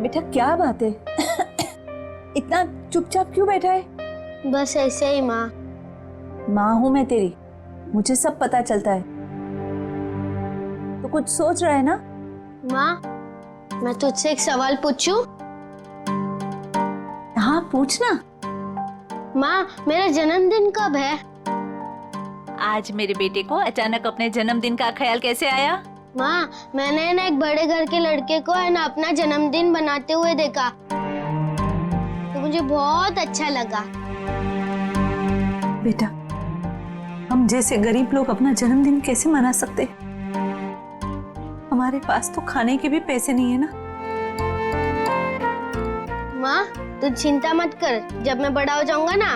बेटा क्या बात है? इतना चुपचाप क्यों बैठा है? बस ऐसे ही माँ। माँ हूं मैं तेरी, मुझे सब पता चलता है। तो कुछ सोच रहा है ना? माँ मैं तुझसे एक सवाल पूछूं? हाँ पूछना। माँ मेरा जन्मदिन कब है? आज मेरे बेटे को अचानक अपने जन्मदिन का ख्याल कैसे आया? माँ मैंने ना एक बड़े घर के लड़के को है ना अपना जन्मदिन बनाते हुए देखा, तो मुझे बहुत अच्छा लगा। बेटा हम जैसे गरीब लोग अपना जन्मदिन कैसे मना सकते? हमारे पास तो खाने के भी पैसे नहीं है ना। माँ तू चिंता मत कर, जब मैं बड़ा हो जाऊंगा ना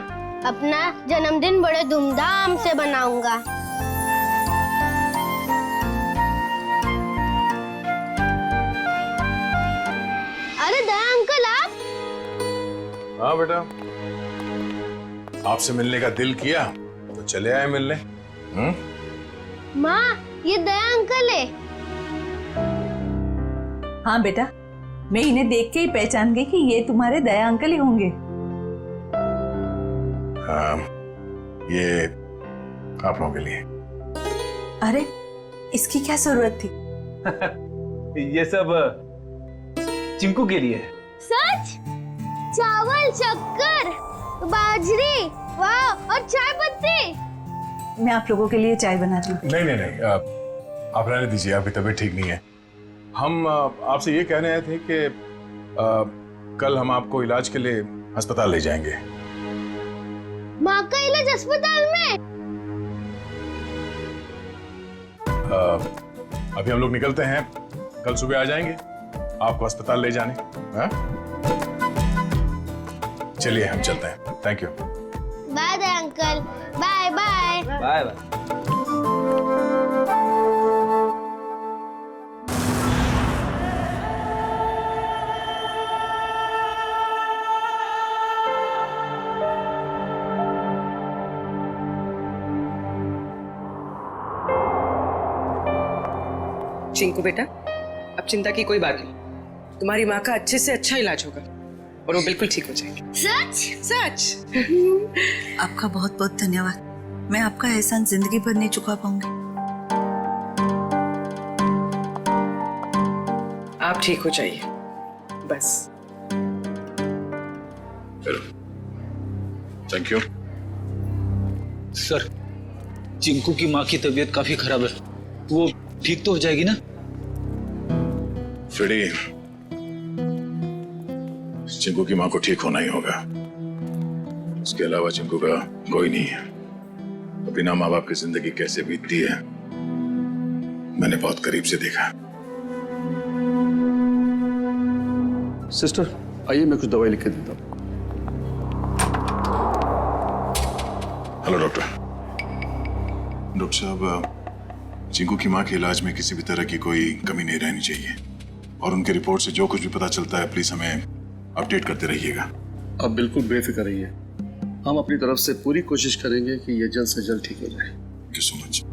अपना जन्मदिन बड़े धूमधाम से बनाऊंगा। अरे दया अंकल आप? हाँ बेटा, आपसे मिलने का दिल किया तो चले आए मिलने। माँ ये दया अंकल है। हाँ बेटा मैं इन्हें देख के ही पहचान गई कि ये तुम्हारे दया अंकल ही होंगे। हाँ, ये आप लोगों के लिए। अरे इसकी क्या जरूरत थी? ये सब चिंकू के लिए। सच? चावल, शक्कर, बाजरी, वाह, और चाय पत्ती। मैं आप लोगों के लिए चाय बनाती हूँ। नहीं नहीं नहीं, आप रहने दीजिए, आपकी तबीयत ठीक नहीं है। हम आपसे ये कहने आए थे कि कल हम आपको इलाज के लिए अस्पताल ले जाएंगे। माँ का इलाज अस्पताल में? अभी हम लोग निकलते हैं, कल सुबह आ जाएंगे आपको अस्पताल ले जाने। हाँ? चलिए हम चलते हैं। Thank you. Bye Daya uncle. Bye bye. Bye bye. Chinku बेटा अब चिंता की कोई बात नहीं, तुम्हारी माँ का अच्छे से अच्छा इलाज होगा और वो बिल्कुल ठीक हो जाएगी। सच? सच। आपका बहुत बहुत धन्यवाद, मैं आपका एहसान जिंदगी भर नहीं चुका पाऊंगी। आप ठीक हो जाइए बस। Thank you. सर चिंकू की माँ की तबीयत काफी खराब है, वो ठीक तो हो जाएगी ना? फ्रेडी, चिंकू की माँ को ठीक होना ही होगा। उसके अलावा चिंकू का कोई नहीं है। तो बिना माँ बाप की जिंदगी कैसे बीतती है मैंने बहुत करीब से देखा। सिस्टर आइए, मैं कुछ दवाई लिख के देता हूँ। हेलो डॉक्टर साहब, चिंकू की माँ के इलाज में किसी भी तरह की कोई कमी नहीं रहनी चाहिए और उनके रिपोर्ट से जो कुछ भी पता चलता है प्लीज हमें अपडेट करते रहिएगा। आप बिल्कुल बेफिक्र रहिए, हम अपनी तरफ से पूरी कोशिश करेंगे कि ये जल्द से जल्द ठीक हो जाए। Thank you so much.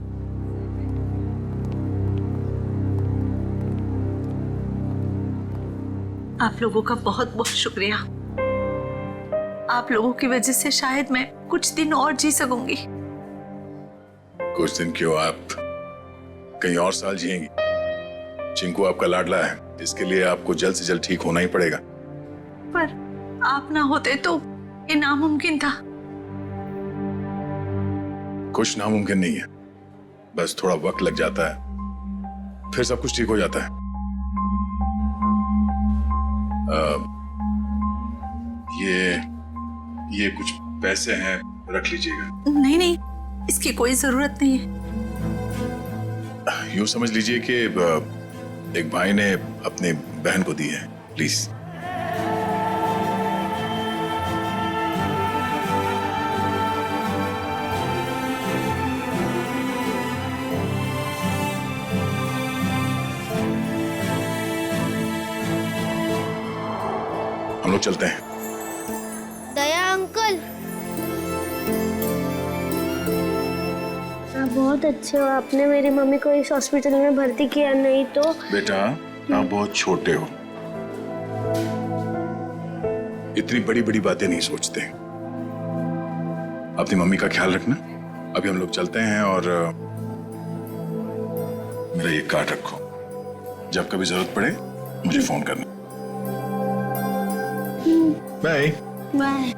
आप लोगों का बहुत बहुत शुक्रिया। आप लोगों की वजह से शायद मैं कुछ दिन और जी सकूंगी। कुछ दिन क्यों, आप कहीं और साल जिएंगी। चिंकू आपका लाडला है, इसके लिए आपको जल्द से जल्द ठीक होना ही पड़ेगा। पर आप ना होते तो ये नामुमकिन था। कुछ नामुमकिन नहीं है, बस थोड़ा वक्त लग जाता है, फिर सब कुछ ठीक हो जाता है। ये कुछ पैसे हैं, रख लीजिएगा। नहीं नहीं, इसकी कोई जरूरत नहीं है। यूं समझ लीजिए कि एक भाई ने अपनी बहन को दी है, प्लीज। हम लोग चलते हैं। दया अंकल, आप बहुत अच्छे हो। आपने मेरी मम्मी को इस हॉस्पिटल में भर्ती किया, नहीं तो। बेटा आप बहुत छोटे हो, इतनी बड़ी बड़ी बातें नहीं सोचते। अपनी मम्मी का ख्याल रखना। अभी हम लोग चलते हैं और मेरा ये कार्ड रखो, जब कभी जरूरत पड़े मुझे फोन करना। Bye bye.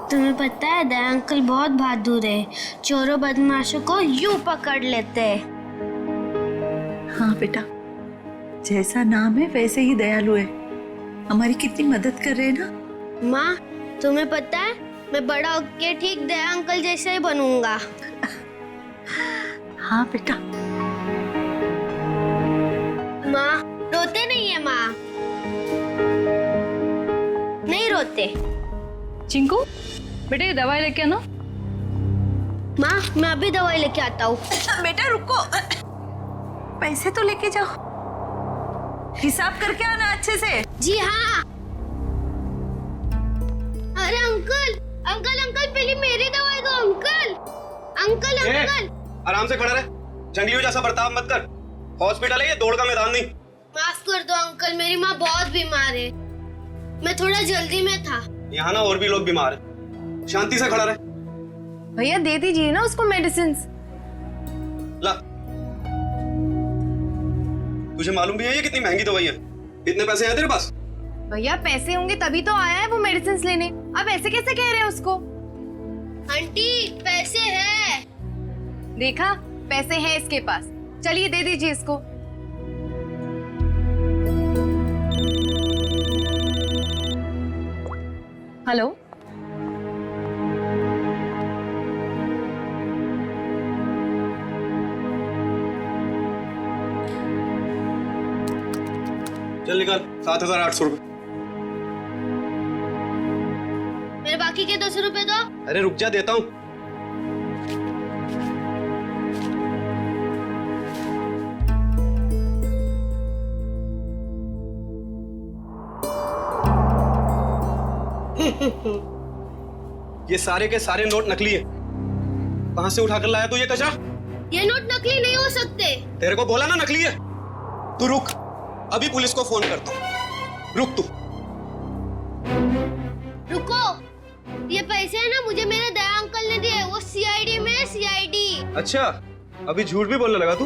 तुम्हें पता है दया अंकल बहुत बहादुर है, चोरों बदमाशों को यूं पकड़ लेते हैं। हाँ बेटा, जैसा नाम है वैसे ही दयालु है। हमारी कितनी मदद कर रहे हैं ना। माँ, तुम्हें पता है मैं बड़ा होके ठीक दया अंकल जैसा ही बनूंगा। हाँ बेटा। माँ रोते नहीं है। माँ नहीं रोते। चिंकू बेटा ये दवाई लेके आना। माँ मैं अभी दवाई लेके आता हूँ। बेटा रुको, पैसे तो लेके जाओ, हिसाब करके आना अच्छे से। जी हाँ। अरे अंकल अंकल अंकल, पहले मेरी दवाई दो। Uncle uncle uncle. आराम से खड़ा रहे, जंगलियों जैसा बर्ताव मत कर। हॉस्पिटल है ये, दौड़ का मैदान नहीं। माफ कर दो अंकल, मेरी माँ बहुत बीमार है, मैं थोड़ा जल्दी में था। यहाँ ना और भी लोग बीमार हैं, शांति से खड़ा रहे। भैया दे दीजिए ना उसको मेडिसिन। ला, तुझे मालूम भी है ये कितनी महंगी दवाई है? इतने पैसे हैं तेरे पास? भैया पैसे होंगे तभी तो आया है वो मेडिसिन लेने। अब ऐसे कैसे कह रहे हैं उसको? आंटी पैसे है। देखा, पैसे हैं इसके पास। चलिए दे दीजिए इसको। हेलो, चल निकाल 7,800 रुपए। मेरे बाकी के 200 रुपए दो। अरे रुक जा, देता हूँ। ये सारे के सारे नोट नकली है। कहां से उठाकर लाया तू ये कचरा? ये नोट नकली नहीं हो सकते। तेरे को बोला ना नकली है। तू रुक, अभी पुलिस को फोन करता हूँ। रुक तू। रुको, ये पैसे है ना मुझे मेरे दया अंकल ने दिए, वो सीआईडी में है, सीआईडी। अच्छा, अभी झूठ भी बोलने लगा तू?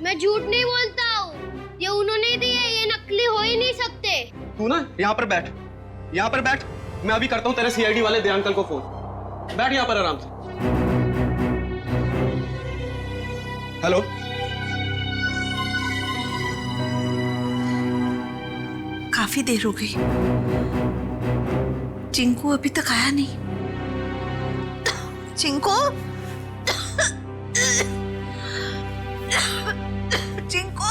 मैं झूठ नहीं बोलता हूँ, ये उन्होंने दिए, ये नकली हो ही नहीं सकते। तू ना यहाँ पर बैठ, यहाँ पर बैठ, मैं अभी करता हूँ तेरे सीआईडी वाले दया अंकल को फोन। बैठ यहाँ पर आराम से। हेलो, काफी देर हो गई, चिंकू अभी तक आया नहीं। चिंकू, चिंकू,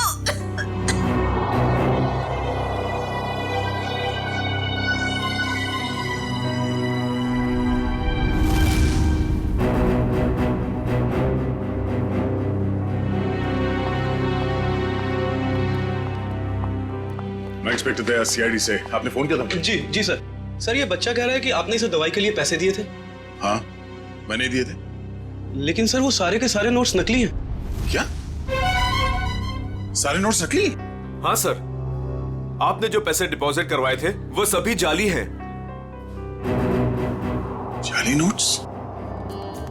मैं इंस्पेक्टर दया सीआईडी से। आपने फोन किया था? जी जी सर। सर ये बच्चा कह रहा है कि आपने इसे दवाई के लिए पैसे दिए थे। हाँ, मैंने दिए थे। लेकिन सर वो सारे के सारे नोट्स नकली हैं। क्या? सारे नोट्स नकली? हाँ सर, आपने जो पैसे डिपॉजिट करवाए थे वो सभी जाली हैं। जाली नोट्स?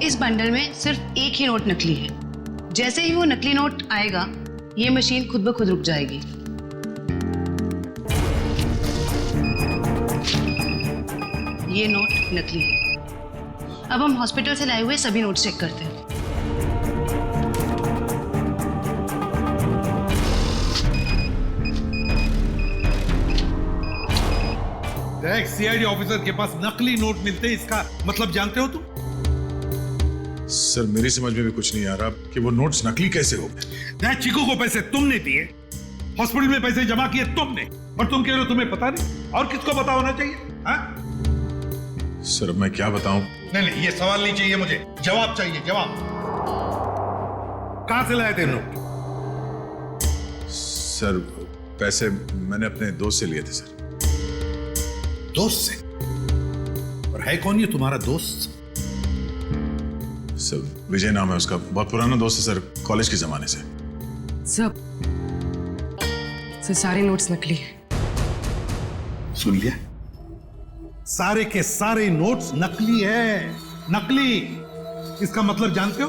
इस बंडल में सिर्फ एक ही नोट नकली है। जैसे ही वो नकली नोट आएगा, ये मशीन खुद ब खुद रुक जाएगी। ये नोट नकली है। अब हम हॉस्पिटल से लाए हुए सभी नोट्स चेक करते हैं। एक सीआईडी ऑफिसर के पास नकली नोट मिलते हैं, इसका मतलब जानते हो तुम? सर मेरी समझ में भी कुछ नहीं आ रहा कि वो नोट्स नकली कैसे हो गए। चीकू को पैसे तुमने दिए, हॉस्पिटल में पैसे जमा किए तुमने, और तुम कह रहे हो तुम्हें पता नहीं? और किसको पता होना चाहिए? हाँ? सर मैं क्या बताऊं? नहीं, ये सवाल नहीं चाहिए मुझे, जवाब चाहिए, जवाब। कहां से लाए थे नोट? सर पैसे मैंने अपने दोस्त से लिए थे सर। दोस्त से? और है कौन ये तुम्हारा दोस्त? सर विजय नाम है उसका, बहुत पुराना दोस्त है सर, कॉलेज के जमाने से। सब सारे नोट्स नकली हैं। सुन लिया? सारे के सारे नोट्स नकली है, नकली। इसका मतलब जानते हो?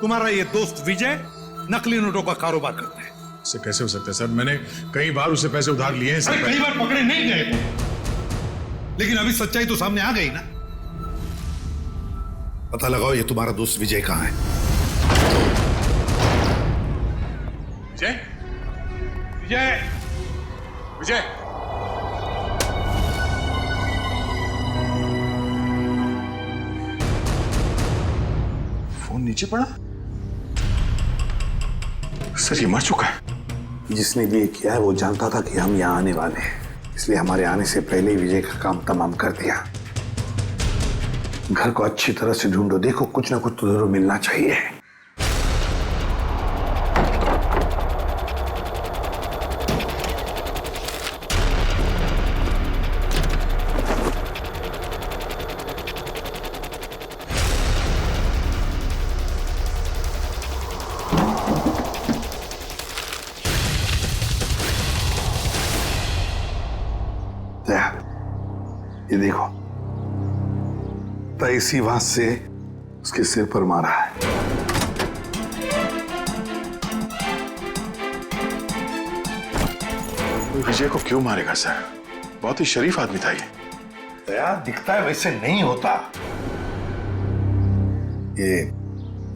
तुम्हारा ये दोस्त विजय नकली नोटों का कारोबार करता है। सर कैसे हो सकता है सर? मैंने कई बार उससे पैसे उधार लिए हैं सर। कई बार पकड़े नहीं गए तुम, लेकिन अभी सच्चाई तो सामने आ गई ना। पता लगाओ ये तुम्हारा दोस्त विजय कहां है। विजय, विजय, विजय। फोन नीचे पड़ा? सर ये मर चुका है। जिसने भी ये किया है वो जानता था कि हम यहाँ आने वाले हैं, इसलिए हमारे आने से पहले ही विजय का काम तमाम कर दिया। घर को अच्छी तरह से ढूंढो, देखो कुछ ना कुछ तो जरूर मिलना चाहिए। ये देखो, इसी बात से उसके सिर पर मारा है। विजय को क्यों मारेगा सर? बहुत ही शरीफ आदमी था ये। दया दिखता है वैसे नहीं होता। ये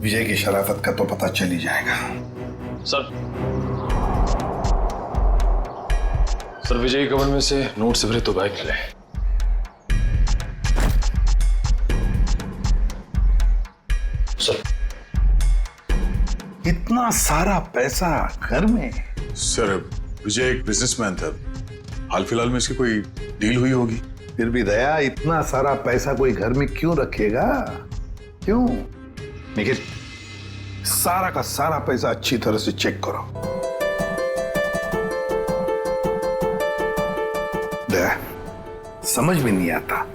विजय की शराफत का तो पता चल ही जाएगा। सर विजय के कवर में से नोट से भरे 2 बैग मिले। सर इतना सारा पैसा घर में? सर विजय एक बिजनेसमैन था, हाल फिलहाल में इसकी कोई डील हुई होगी। फिर भी दया इतना सारा पैसा कोई घर में क्यों रखेगा? क्यों? निखिल सारा का सारा पैसा अच्छी तरह से चेक करो। दया समझ में नहीं आता,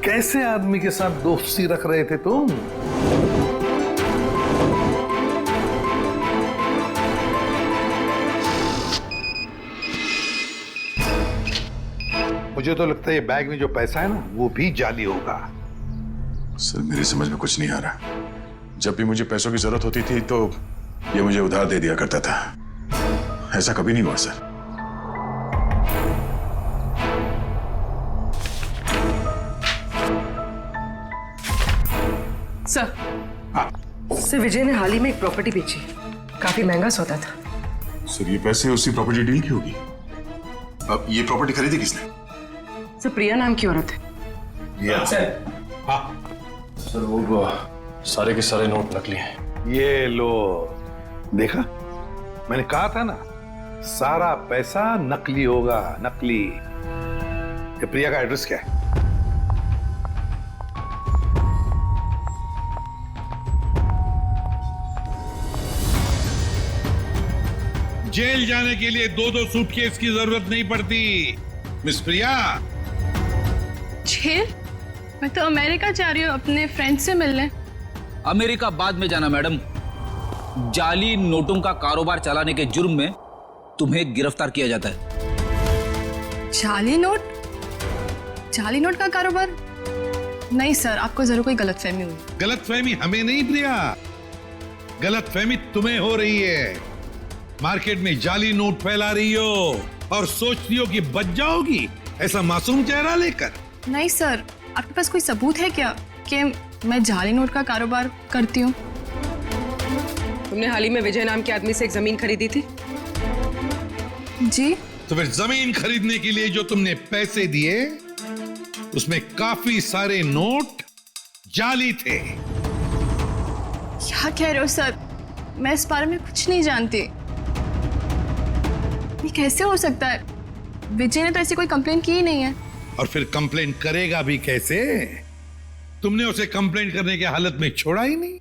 कैसे आदमी के साथ दोस्ती रख रहे थे तुम? मुझे तो लगता है ये बैग में जो पैसा है ना वो भी जाली होगा। सर मेरी समझ में कुछ नहीं आ रहा। जब भी मुझे पैसों की जरूरत होती थी तो ये मुझे उधार दे दिया करता था, ऐसा कभी नहीं हुआ सर। सर विजय ने हाल ही में एक प्रॉपर्टी बेची, काफी महंगा सौदा था। सर ये पैसे उसी प्रॉपर्टी डील की होगी। अब ये प्रॉपर्टी खरीदी किसने? सर प्रिया नाम की औरत है। सर वो सारे के सारे नोट नकली हैं। ये लो, देखा, मैंने कहा था ना, सारा पैसा नकली होगा, नकली। ये प्रिया का एड्रेस क्या है? जेल जाने के लिए 2-2 सूटकेस की जरूरत नहीं पड़ती मिस प्रिया। जेल? मैं तो अमेरिका जा रही हूँ अपने फ्रेंड से मिलने। अमेरिका बाद में जाना मैडम। जाली नोटों का कारोबार चलाने के जुर्म में तुम्हें गिरफ्तार किया जाता है। जाली नोट? जाली नोट का कारोबार? नहीं सर, आपको जरूर कोई गलतफहमी हुई। गलतफहमी हमें नहीं प्रिया, गलतफहमी तुम्हें हो रही है। मार्केट में जाली नोट फैला रही हो और सोचती हो कि बच जाओगी ऐसा मासूम चेहरा लेकर। नहीं सर, आपके पास कोई सबूत है क्या कि मैं जाली नोट का कारोबार करती हूँ? तुमने हाल ही में विजय नाम के आदमी से एक जमीन खरीदी थी। जी। तो फिर जमीन खरीदने के लिए जो तुमने पैसे दिए उसमें काफी सारे नोट जाली थे। क्या कह रहे हो सर? मैं इस बारे में कुछ नहीं जानती। ये कैसे हो सकता है? विजय ने तो ऐसी कोई कंप्लेन की ही नहीं है। और फिर कंप्लेन करेगा भी कैसे? तुमने उसे कंप्लेन करने के हालत में छोड़ा ही नहीं,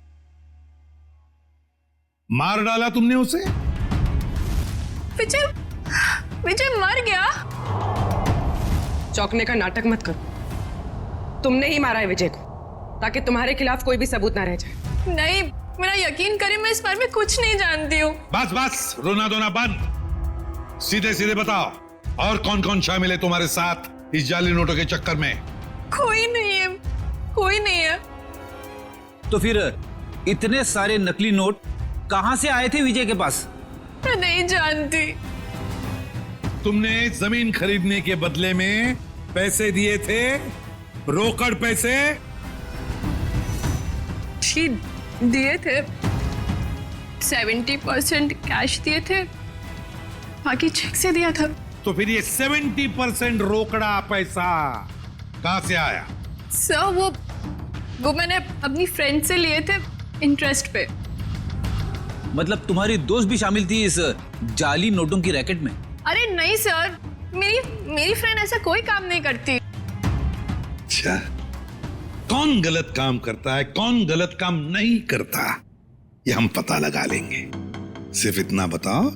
मार डाला तुमने उसे। विजय मर गया? चौंकने का नाटक मत करो। तुमने ही मारा है विजय को, ताकि तुम्हारे खिलाफ कोई भी सबूत ना रह जाए। नहीं, मेरा यकीन करें, मैं इस बारे में कुछ नहीं जानती हूँ। बस बस, रोना धोना बंद। सीधे सीधे बताओ, और कौन कौन शामिल है तुम्हारे साथ इस जाली नोटों के चक्कर में? कोई नहीं है, कोई नहीं है। तो फिर इतने सारे नकली नोट कहां से आए थे विजय के पास? मैं नहीं जानती। तुमने जमीन खरीदने के बदले में पैसे दिए थे, रोकड़ पैसे? दिए थे, 70% कैश दिए थे, बाकी चेक से दिया था। तो फिर ये 70% रोकड़ा पैसा कहां से आया? सर वो मैंने अपनी फ्रेंड से लिए थे इंटरेस्ट पे। मतलब तुम्हारी दोस्त भी शामिल थी इस जाली नोटों की रैकेट में? अरे नहीं सर, मेरी फ्रेंड ऐसा कोई काम नहीं करती। अच्छा, कौन गलत काम करता है, कौन गलत काम नहीं करता, ये हम पता लगा लेंगे। सिर्फ इतना बताओ,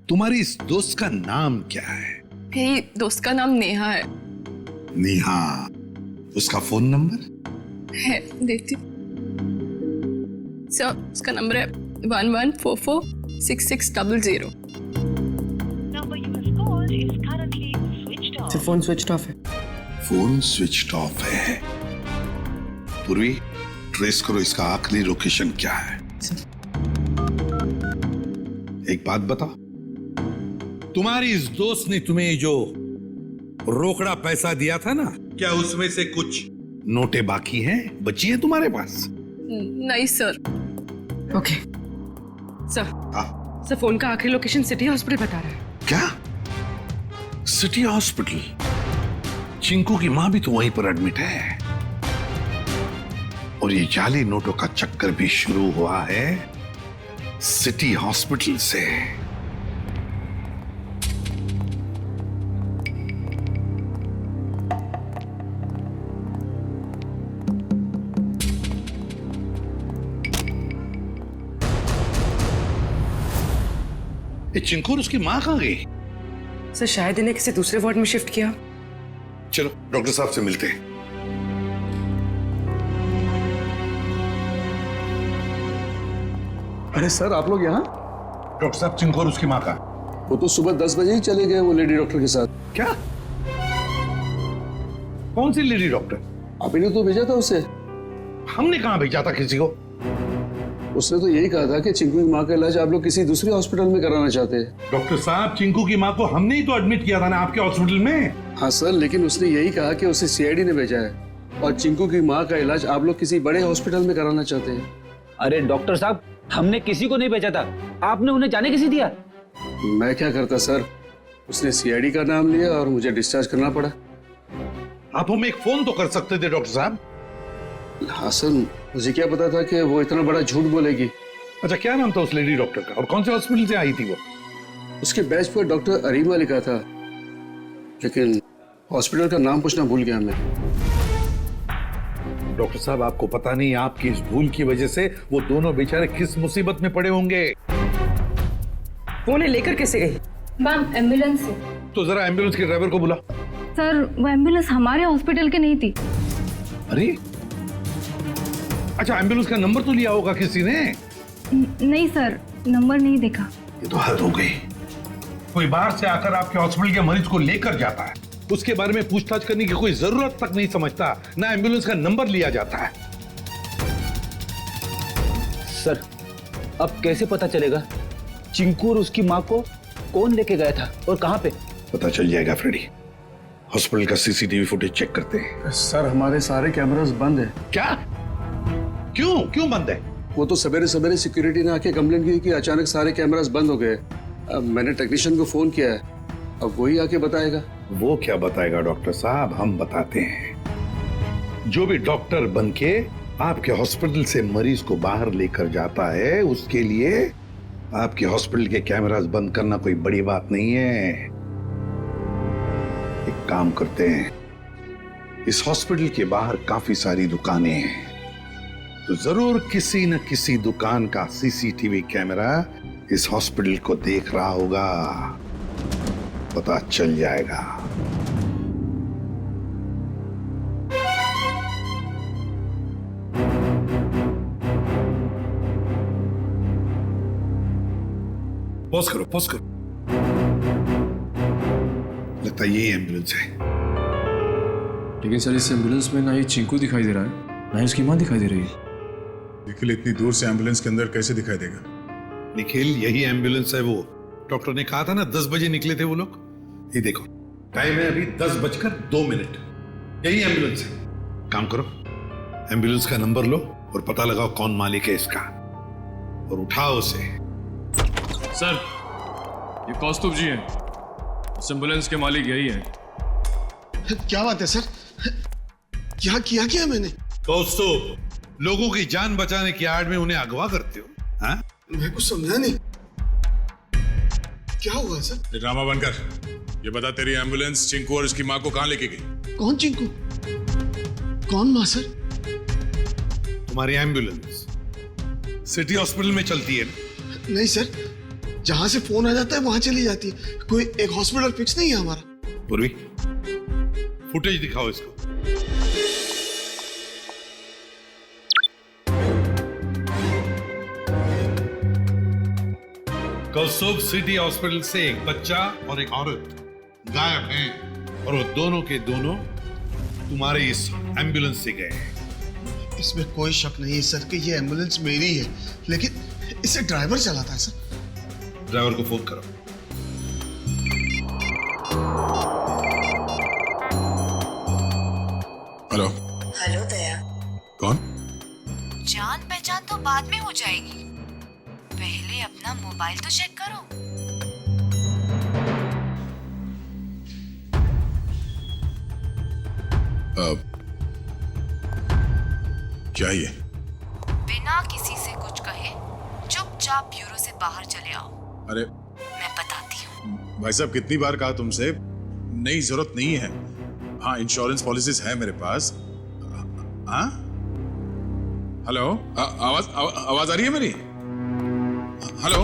तुम्हारी इस दोस्त का नाम क्या है? मेरी दोस्त का नाम नेहा है। नेहा, उसका फोन नंबर है, देती। सर उसका नंबर है 11446600। फोन स्विच ऑफ है। फोन स्विच ऑफ है। पूर्वी, ट्रेस करो इसका आखिरी लोकेशन क्या है। एक बात बताओ, तुम्हारी इस दोस्त ने तुम्हें जो रोकड़ा पैसा दिया था ना, क्या उसमें से कुछ नोटें बाकी हैं, बची है तुम्हारे पास? नहीं सर। ओके सर, फोन का आखिरी लोकेशन सिटी हॉस्पिटल बता रहा है। क्या? City hospital? चिंकू की मां भी तो वहीं पर एडमिट है। और ये जाली नोटों का चक्कर भी शुरू हुआ है सिटी हॉस्पिटल से। ये चिंकू और उसकी मां कहां गई? सर शायद इन्हें किसी दूसरे वार्ड में शिफ्ट किया। चलो डॉक्टर साहब से मिलते हैं। अरे सर, आप लोग यहाँ? डॉक्टर साहब, चिंकू और उसकी मां का? वो तो सुबह 10 बजे ही चले गए, वो लेडी डॉक्टर के साथ। क्या? कौन सी लेडी डॉक्टर? आप ही ने तो भेजा था उसे। हमने कहां भेजा था किसी को? उसने तो यही कहा था कि चिंकू की माँ का इलाज आप लोग किसी दूसरे हॉस्पिटल में कराना चाहते हैं। डॉक्टर साहब, चिंकू की माँ को हमने ही तो एडमिट किया था ना आपके हॉस्पिटल में। हाँ सर, लेकिन उसने यही कहा कि उसे सीआईडी ने भेजा है। और चिंकू की माँ का इलाज आप लोग किसी बड़े हॉस्पिटल में कराना चाहते हैं। अरे डॉक्टर साहब, हमने किसी को नहीं भेजा था, आपने उन्हें जाने किसी दिया? मैं क्या करता सर, उसने सीआईडी का नाम लिया और मुझे डिस्चार्ज करना पड़ा। आप हमें एक फोन तो कर सकते थे डॉक्टर साहब। हाँ सर, मुझे क्या पता था कि वो इतना बड़ा झूठ बोलेगी। अच्छा, क्या नाम था उस लेडी डॉक्टर का और कौन से हॉस्पिटल से आई थी वो? उसके बैच पर डॉक्टर अरीमा लिखा था, लेकिन हॉस्पिटल का नाम पूछना भूल गया मैं। डॉक्टर साहब, आपको पता नहीं आपकी इस भूल की वजह से वो दोनों बेचारे किस मुसीबत में पड़े होंगे। वो उन्हें लेकर कैसे गई? मैम, एम्बुलेंस से। तो जरा एम्बुलेंस के ड्राइवर को बुला। सर, वो एम्बुलेंस हमारे हॉस्पिटल की नहीं थी। अरे अच्छा, एम्बुलेंस का नंबर तो लिया होगा किसी ने? नहीं सर, नंबर नहीं देखा। ये तो हद हो गई। कोई बाहर से आकर आपके हॉस्पिटल के मरीज को लेकर जाता है, उसके बारे में पूछताछ करने की कोई जरूरत तक नहीं समझता, ना एम्बुलेंस का नंबर लिया जाता है। सर, अब कैसे पता चलेगा चिंकू और उसकी माँ को कौन लेके गया था और कहाँ पे? पता चल जाएगा फ्रेडी। हॉस्पिटल का सीसीटीवी फुटेज चेक करते हैं। सर, हमारे सारे कैमरास बंद है। क्या? क्यों बंद है? वो तो सवेरे सवेरे सिक्योरिटी ने आके कंप्लेंट की कि अचानक सारे कैमरास बंद हो गए। अब मैंने टेक्नीशियन को फोन किया है, अब वही आके बताएगा। वो क्या बताएगा डॉक्टर साहब, हम बताते हैं। जो भी डॉक्टर बनके आपके हॉस्पिटल से मरीज को बाहर लेकर जाता है, उसके लिए आपके हॉस्पिटल के कैमरास बंद करना कोई बड़ी बात नहीं है। एक काम करते हैं, इस हॉस्पिटल के बाहर काफी सारी दुकानें हैं, तो जरूर किसी न किसी दुकान का सीसीटीवी कैमरा इस हॉस्पिटल को देख रहा होगा, पता चल जाएगा। पॉज करो। लगता है यही एम्बुलेंस है। लेकिन सर, इस एम्बुलेंस में ना ही चिंकू दिखाई दे रहा है, ना ही उसकी माँ दिखाई दे रही है। निखिल इतनी दूर से एम्बुलेंस के अंदर कैसे दिखाई देगा? निखिल, यही एम्बुलेंस है वो। डॉक्टर ने कहा था ना 10 बजे निकले थे वो लोग। ये देखो, टाइम है अभी 10:02। यही एम्बुलेंस है। काम करो, एम्बुलेंस का नंबर लो और पता लगाओ कौन मालिक है इसका, और उठाओ उसे। सर, ये कौस्तुभ जी हैं, इस एम्बुलेंस के मालिक यही है। क्या बात है सर? क्या किया मैंने? कौस्तुभ, लोगों की जान बचाने की आड़ में उन्हें अगवा करते हो? हाँ? मैं कुछ समझा नहीं। क्या हुआ सर? ड्रामा बनकर ये बता, तेरी एम्बुलेंस चिंकू और उसकी माँ को कहाँ लेके गई? कौन चिंकू? कौन माँ सर? तुम्हारी एम्बुलेंस सिटी हॉस्पिटल में चलती है ना? नहीं सर, जहां से फोन आ जाता है वहां चली जाती है। कोई एक हॉस्पिटल फिक्स नहीं है हमारा। पूर्वी, फुटेज दिखाओ इसको। कौस्तुभ सिटी हॉस्पिटल से एक बच्चा और एक औरत गायब हैं, और वो दोनों के दोनों तुम्हारे इस एम्बुलेंस से गए हैं। इसमें कोई शक नहीं है सर कि ये एम्बुलेंस मेरी है, लेकिन इसे ड्राइवर चलाता है सर। ड्राइवर को फोन करो। हेलो दया। कौन? जान पहचान तो बाद में हो जाएगी, पहले अपना मोबाइल तो चेक करो। क्या ये? बिना किसी से कुछ कहे चुपचाप ब्यूरो से बाहर चले आओ। अरे मैं बताती हूँ। भाई साहब, कितनी बार कहा तुमसे, नहीं जरूरत नहीं है। हाँ, इंश्योरेंस पॉलिसीज है मेरे पास। हाँ, हेलो, आवाज आ रही है मेरी? हेलो,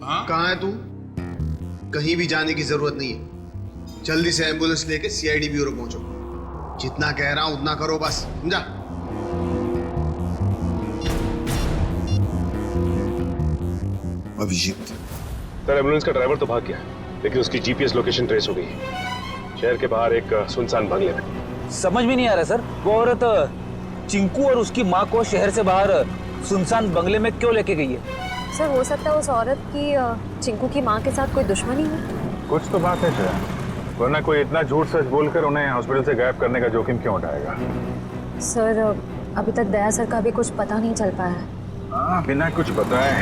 हाँ, कहाँ है तू? कहीं भी जाने की जरूरत नहीं है, जल्दी से एम्बुलेंस लेके सीआईडी ब्यूरो पहुंचो। जितना कह रहा हूं उतना करो, बस समझा? अभिजीत सर, एम्बुलेंस का ड्राइवर तो भाग गया, लेकिन उसकी जीपीएस लोकेशन ट्रेस हो गई है, शहर के बाहर एक सुनसान बंगले में। समझ में नहीं आ रहा सर, वो औरत चिंकू और उसकी माँ को शहर से बाहर सुनसान बंगले में क्यों लेके गई है? सर, हो सकता है उस औरत की चिंकू की माँ के साथ कोई दुश्मनी है। कुछ तो बात है सर। वरना कोई इतना झूठ सच बोलकर उन्हें हॉस्पिटल से गायब करने का जोखिम क्यों उठाएगा? सर अभी तक दया सर का भी कुछ पता नहीं चल पाया है। हाँ, बिना कुछ बताए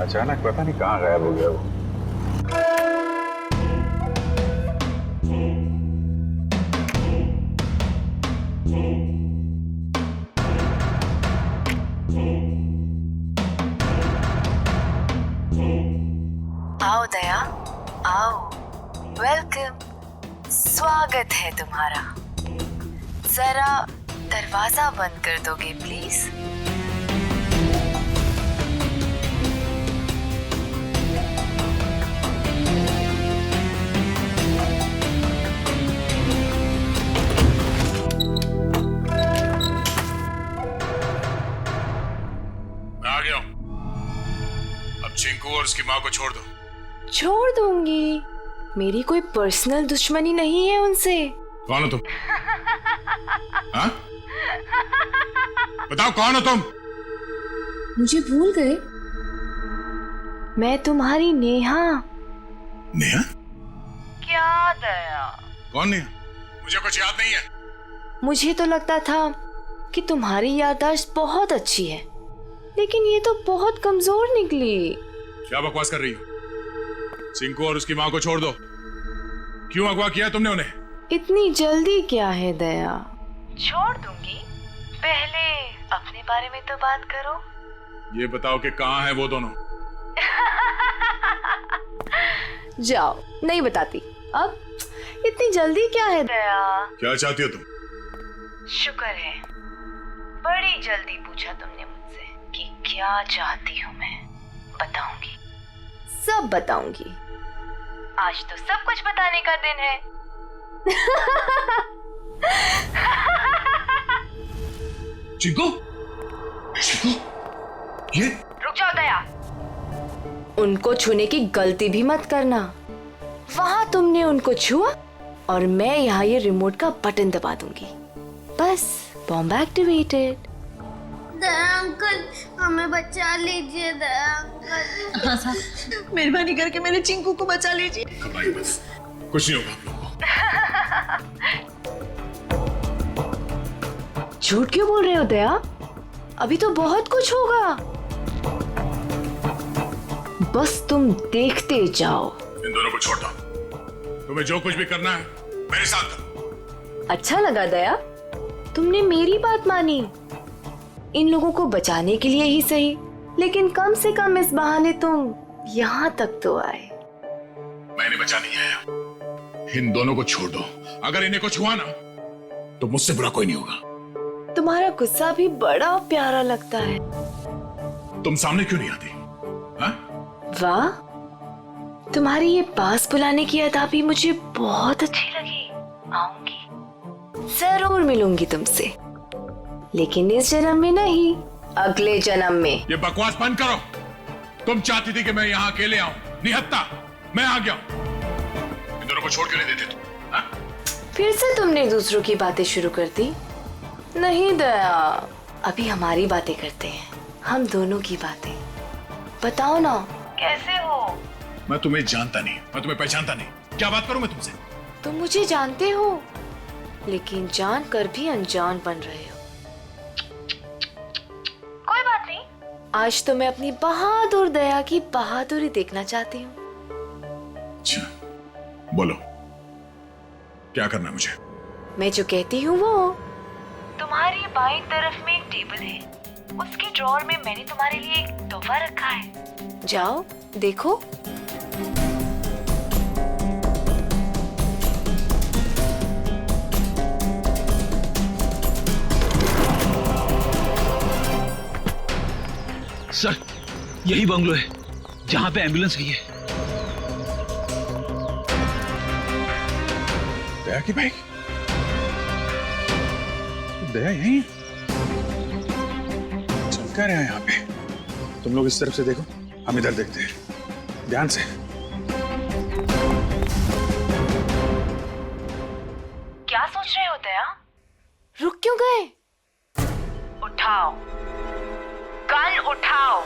अचानक पता नहीं कहाँ गायब हो गया वो। आओ दया, आओ। वेलकम, स्वागत है तुम्हारा। जरा दरवाजा बंद कर दोगे प्लीज? मैं आ गया हूं। अब चिंकू और उसकी माँ को छोड़ दो। छोड़ दूंगी? मेरी कोई पर्सनल दुश्मनी नहीं है उनसे। कौन हो तुम? हाँ? बताओ कौन हो तुम? मुझे भूल गए? मैं तुम्हारी नेहा। नेहा? क्या दया? कौन नेहा? मुझे कुछ याद नहीं है। मुझे तो लगता था कि तुम्हारी याददाश्त बहुत अच्छी है, लेकिन ये तो बहुत कमजोर निकली। क्या बकवास कर रही हो? चिंकू और उसकी माँ को छोड़ दो। क्यों अगवा किया तुमने उन्हें? इतनी जल्दी क्या है दया? छोड़ दूंगी, पहले अपने बारे में तो बात करो। ये बताओ कि कहाँ है वो दोनों? जाओ, नहीं बताती। अब इतनी जल्दी क्या है दया? क्या चाहती हो तुम? शुक्र है बड़ी जल्दी पूछा तुमने मुझसे कि क्या चाहती हूँ मैं। बताऊंगी, सब बताऊंगी। आज तो सब कुछ बताने का दिन है। चिंकू? चिंकू? ये? रुक जाओ दया, उनको छूने की गलती भी मत करना। वहां तुमने उनको छुआ और मैं यहाँ ये रिमोट का बटन दबा दूंगी। बस, बॉम्ब एक्टिवेटेड। दया अंकल, हमें बचा लीजिए। दया अंकल, हाँ साहब, मेहरबानी करके मेरे चिंकू को बचा लीजिए। घबराइए बस, कुछ नहीं होगा आप लोगों को। झूठ क्यों बोल रहे हो दया? अभी तो बहुत कुछ होगा। बस तुम देखते जाओ। इन दोनों को छोड़ दो। तुम्हें जो कुछ भी करना है मेरे साथ करो। अच्छा लगा दया, तुमने मेरी बात मानी। इन लोगों को बचाने के लिए ही सही, लेकिन कम से कम इस बहाने तुम यहाँ तक तो आए। मैंने बचा नहीं आया। इन दोनों को छोड़ दो। अगर इन्हें कुछ हुआ ना तो मुझसे बुरा कोई नहीं होगा। तुम्हारा गुस्सा भी बड़ा प्यारा लगता है। तुम सामने क्यों नहीं आती? हाँ? वाह, तुम्हारी ये पास बुलाने की अदा भी मुझे बहुत अच्छी लगी। आऊंगी, जरूर मिलूंगी तुमसे, लेकिन इस जन्म में नहीं, अगले जन्म में। ये बकवास बंद करो। तुम चाहती थी कि मैं यहाँ अकेले आऊं, निहत्ता मैं आ गया। इन दोनों को छोड़ क्यों नहीं देते तुम? हाँ? फिर से तुमने दूसरों की बातें शुरू कर दी। नहीं दया, अभी हमारी बातें करते हैं, हम दोनों की बातें। बताओ ना, कैसे हो? मैं तुम्हें जानता नहीं, मैं तुम्हें पहचानता नहीं। क्या बात करूं मैं तुमसे? तुम मुझे जानते हो, लेकिन जान कर भी अनजान बन रहे हो। कोई बात नहीं, आज तो मैं अपनी बहादुर दया की बहादुरी देखना चाहती हूँ। अच्छा, बोलो क्या करना है मुझे? मैं जो कहती हूँ वो। तुम्हारी बाईं तरफ में एक टेबल है, उसके ड्रॉअर में मैंने तुम्हारे लिए एक तोहफा रखा है। जाओ देखो। सर, यही बंगलो है जहां पे एम्बुलेंस गई है। दया की बाइक? दया यही है? चल क्या रहे हैं यहाँ पे? तुम लोग इस तरफ से देखो, हम इधर देखते हैं, ध्यान से। क्या सोच रहे हो दया? रुक क्यों गए? उठाओ, गन उठाओ।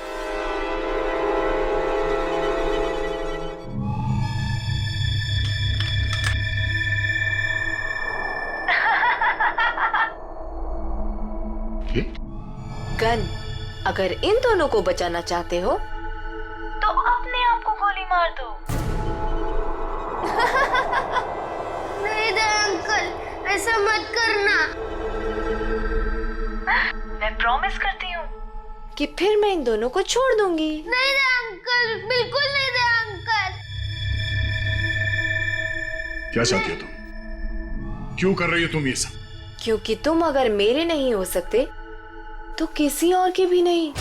गन। अगर इन दोनों को बचाना चाहते हो तो अपने आप को गोली मार दो। नहीं दया अंकल, ऐसा मत करना। मैं प्रॉमिस करती हूँ कि फिर मैं इन दोनों को छोड़ दूंगी। नहीं दया अंकल, बिल्कुल नहीं दया अंकल। क्या चाहती हो तुम? क्यों कर रही हो तुम ये सब? क्योंकि तुम अगर मेरे नहीं हो सकते तो किसी और के भी नहीं।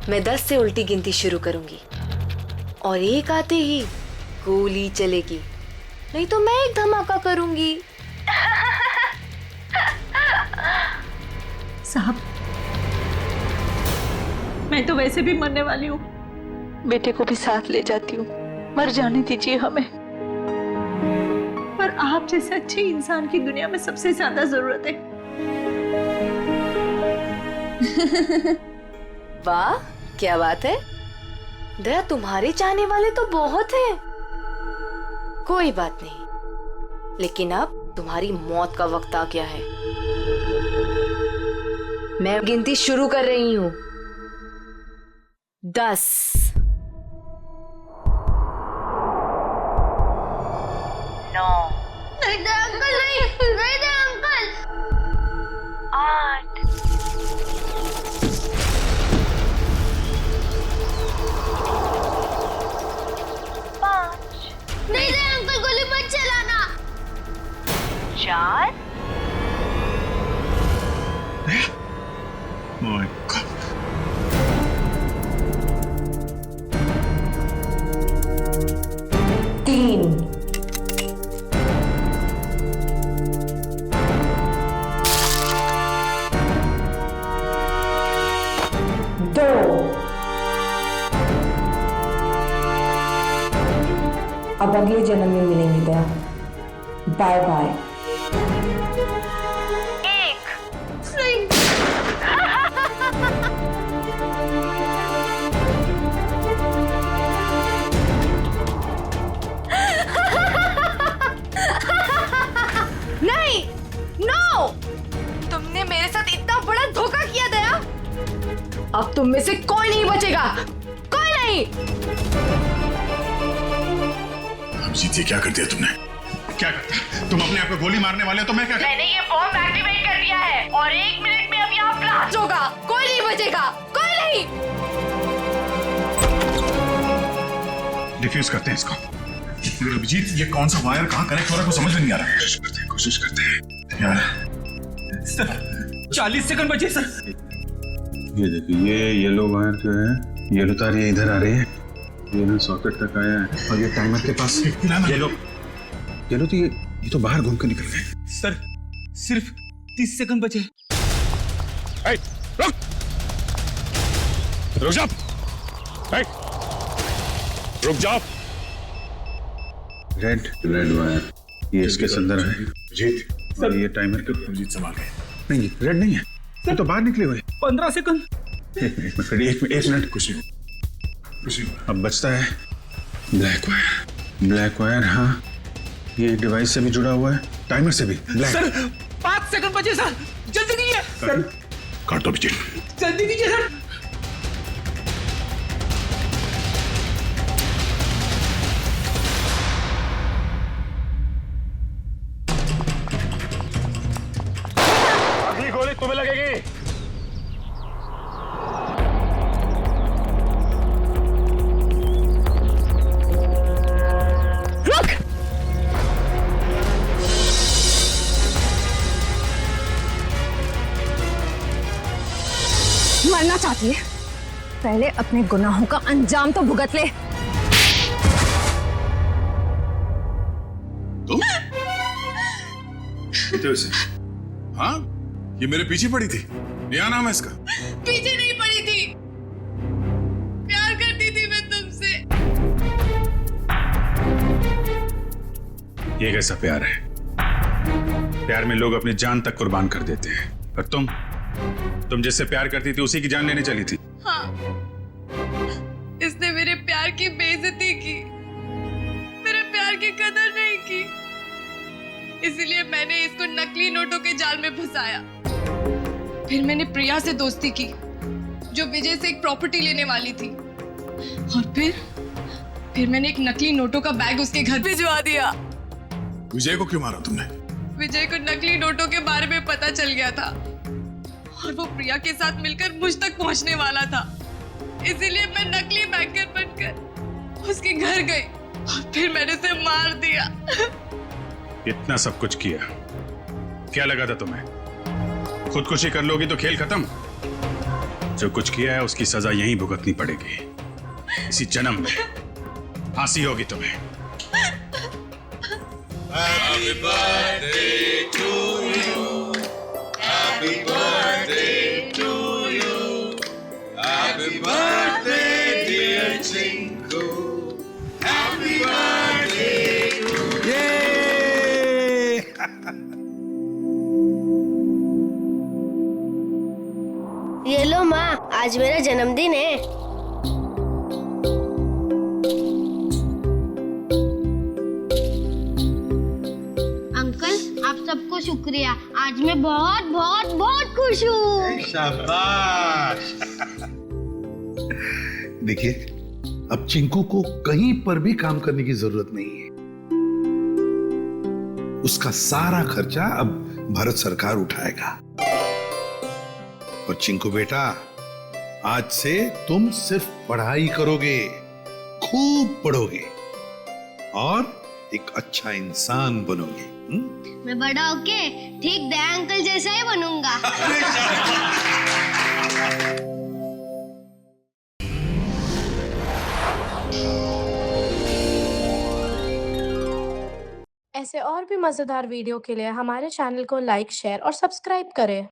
मैं 10 से उल्टी गिनती शुरू करूंगी और 1 आते ही गोली चलेगी, नहीं तो मैं एक धमाका करूंगी। साहब, मैं तो वैसे भी मरने वाली हूँ, बेटे को भी साथ ले जाती हूँ, मर जाने दीजिए हमें। पर आप जैसे अच्छे इंसान की दुनिया में सबसे ज्यादा जरूरत है। वाह, क्या बात है दया, तुम्हारे चाहने वाले तो बहुत हैं। कोई बात नहीं, लेकिन अब तुम्हारी मौत का वक्त आ गया है। मैं गिनती शुरू कर रही हूँ। 10 9 नहीं दया अंकल, नहीं नहीं दया अंकल। 8 नहीं दया अंकल, गोली मत चलाना। 4 My God. 3 2 अब अगले जन्म में मिलेंगे दया। Bye bye. 1 नहीं, नो, तुमने मेरे साथ इतना बड़ा धोखा किया दया। अब तुम में से कोई नहीं बचेगा, कोई नहीं। अभिजीत, ये क्या कर दिया तुमने? क्या करता? तुम अपने आप को गोली मारने वाले हो तो मैं क्या? मैंने ये बॉम्ब एक्टिवेट कर दिया है और 1 मिनट में अब यहाँ ब्लास्ट होगा। कोई नहीं बचेगा, कोई नहीं। डिफ्यूज करते हैं इसको। अभिजीत, ये कौन सा वायर कहाँ कनेक्ट हो रहा है को समझ में नहीं आ रहा। कोशिश करते हैं यार। सर 40 सेकंड बचे सर। ये देखिए, ये येलो वायर जो है, येलो तार ये इधर आ रही है, ये ना सॉकेट तक आया है और ये टाइमर के पास येलो तो ये तो बाहर घूम के निकल गए। सर सिर्फ 30 सेकंड बचे। रुक जाओ, रुक जाओ। रेड वायर ये इसके अंदर है जीत, और ये टाइमर के जीत संभाल गए। नहीं, रेड नहीं है, ये तो बाहर निकले हुए। 15 सेकंड। एक मिनट, कुछ नहीं। अब बचता है ब्लैक वायर। हाँ, ये डिवाइस से भी जुड़ा हुआ है, टाइमर से भी। सर 5 सेकंड बचे सर, जल्दी कीजिए। सर काट दो बिजली, जल्दी कीजिए सर। अगली गोली तुम्हें लगेगी। मरना चाहती है, पहले अपने गुनाहों का अंजाम तो भुगत ले। तुम उसे? हाँ, ये मेरे पीछे पड़ी थी। क्या नाम है इसका? पीछे नहीं पड़ी थी, प्यार करती थी मैं तुमसे। ये कैसा प्यार है? प्यार में लोग अपनी जान तक कुर्बान कर देते हैं, और तुम जिससे प्यार करती थी उसी की जान लेने चली थी। हाँ, इसने मेरे प्यार की बेइज्जती की, मेरे प्यार प्यार की कदर नहीं की, इसलिए मैंने इसको नकली नोटों के जाल में फंसाया। फिर मैंने प्रिया से दोस्ती की, जो विजय से एक प्रॉपर्टी लेने वाली थी, और फिर मैंने एक नकली नोटों का बैग उसके घर भिजवा दिया। विजय को क्यों मारा तुमने? विजय को नकली नोटों के बारे में पता चल गया था और वो प्रिया के साथ मिलकर मुझ तक पहुंचने वाला था, इसीलिए मैं नकली बैंकर बनकर उसके घर गई और फिर मैंने उसे मार दिया। इतना सब कुछ किया, क्या लगा था तुम्हें? खुदकुशी कर लोगी तो खेल खत्म। जो कुछ किया है उसकी सजा यहीं भुगतनी पड़ेगी, इसी जन्म में फांसी होगी तुम्हें। Happy birthday to you. Happy birthday to you. Happy birthday dear Chinku. Happy birthday to you. ये लो माँ, आज मेरा जन्मदिन है। अंकल, आप सबको शुक्रिया, आज मैं बहुत बहुत बहुत खुश हूँ। शाबाश। देखिए, अब चिंकू को कहीं पर भी काम करने की जरूरत नहीं है। उसका सारा खर्चा अब भारत सरकार उठाएगा। और चिंकू बेटा, आज से तुम सिर्फ पढ़ाई करोगे, खूब पढ़ोगे और एक अच्छा इंसान बनोगे। मैं बड़ा होके ठीक दया अंकल जैसा ही बनूंगा। ऐसे और भी मजेदार वीडियो के लिए हमारे चैनल को लाइक, शेयर और सब्सक्राइब करें।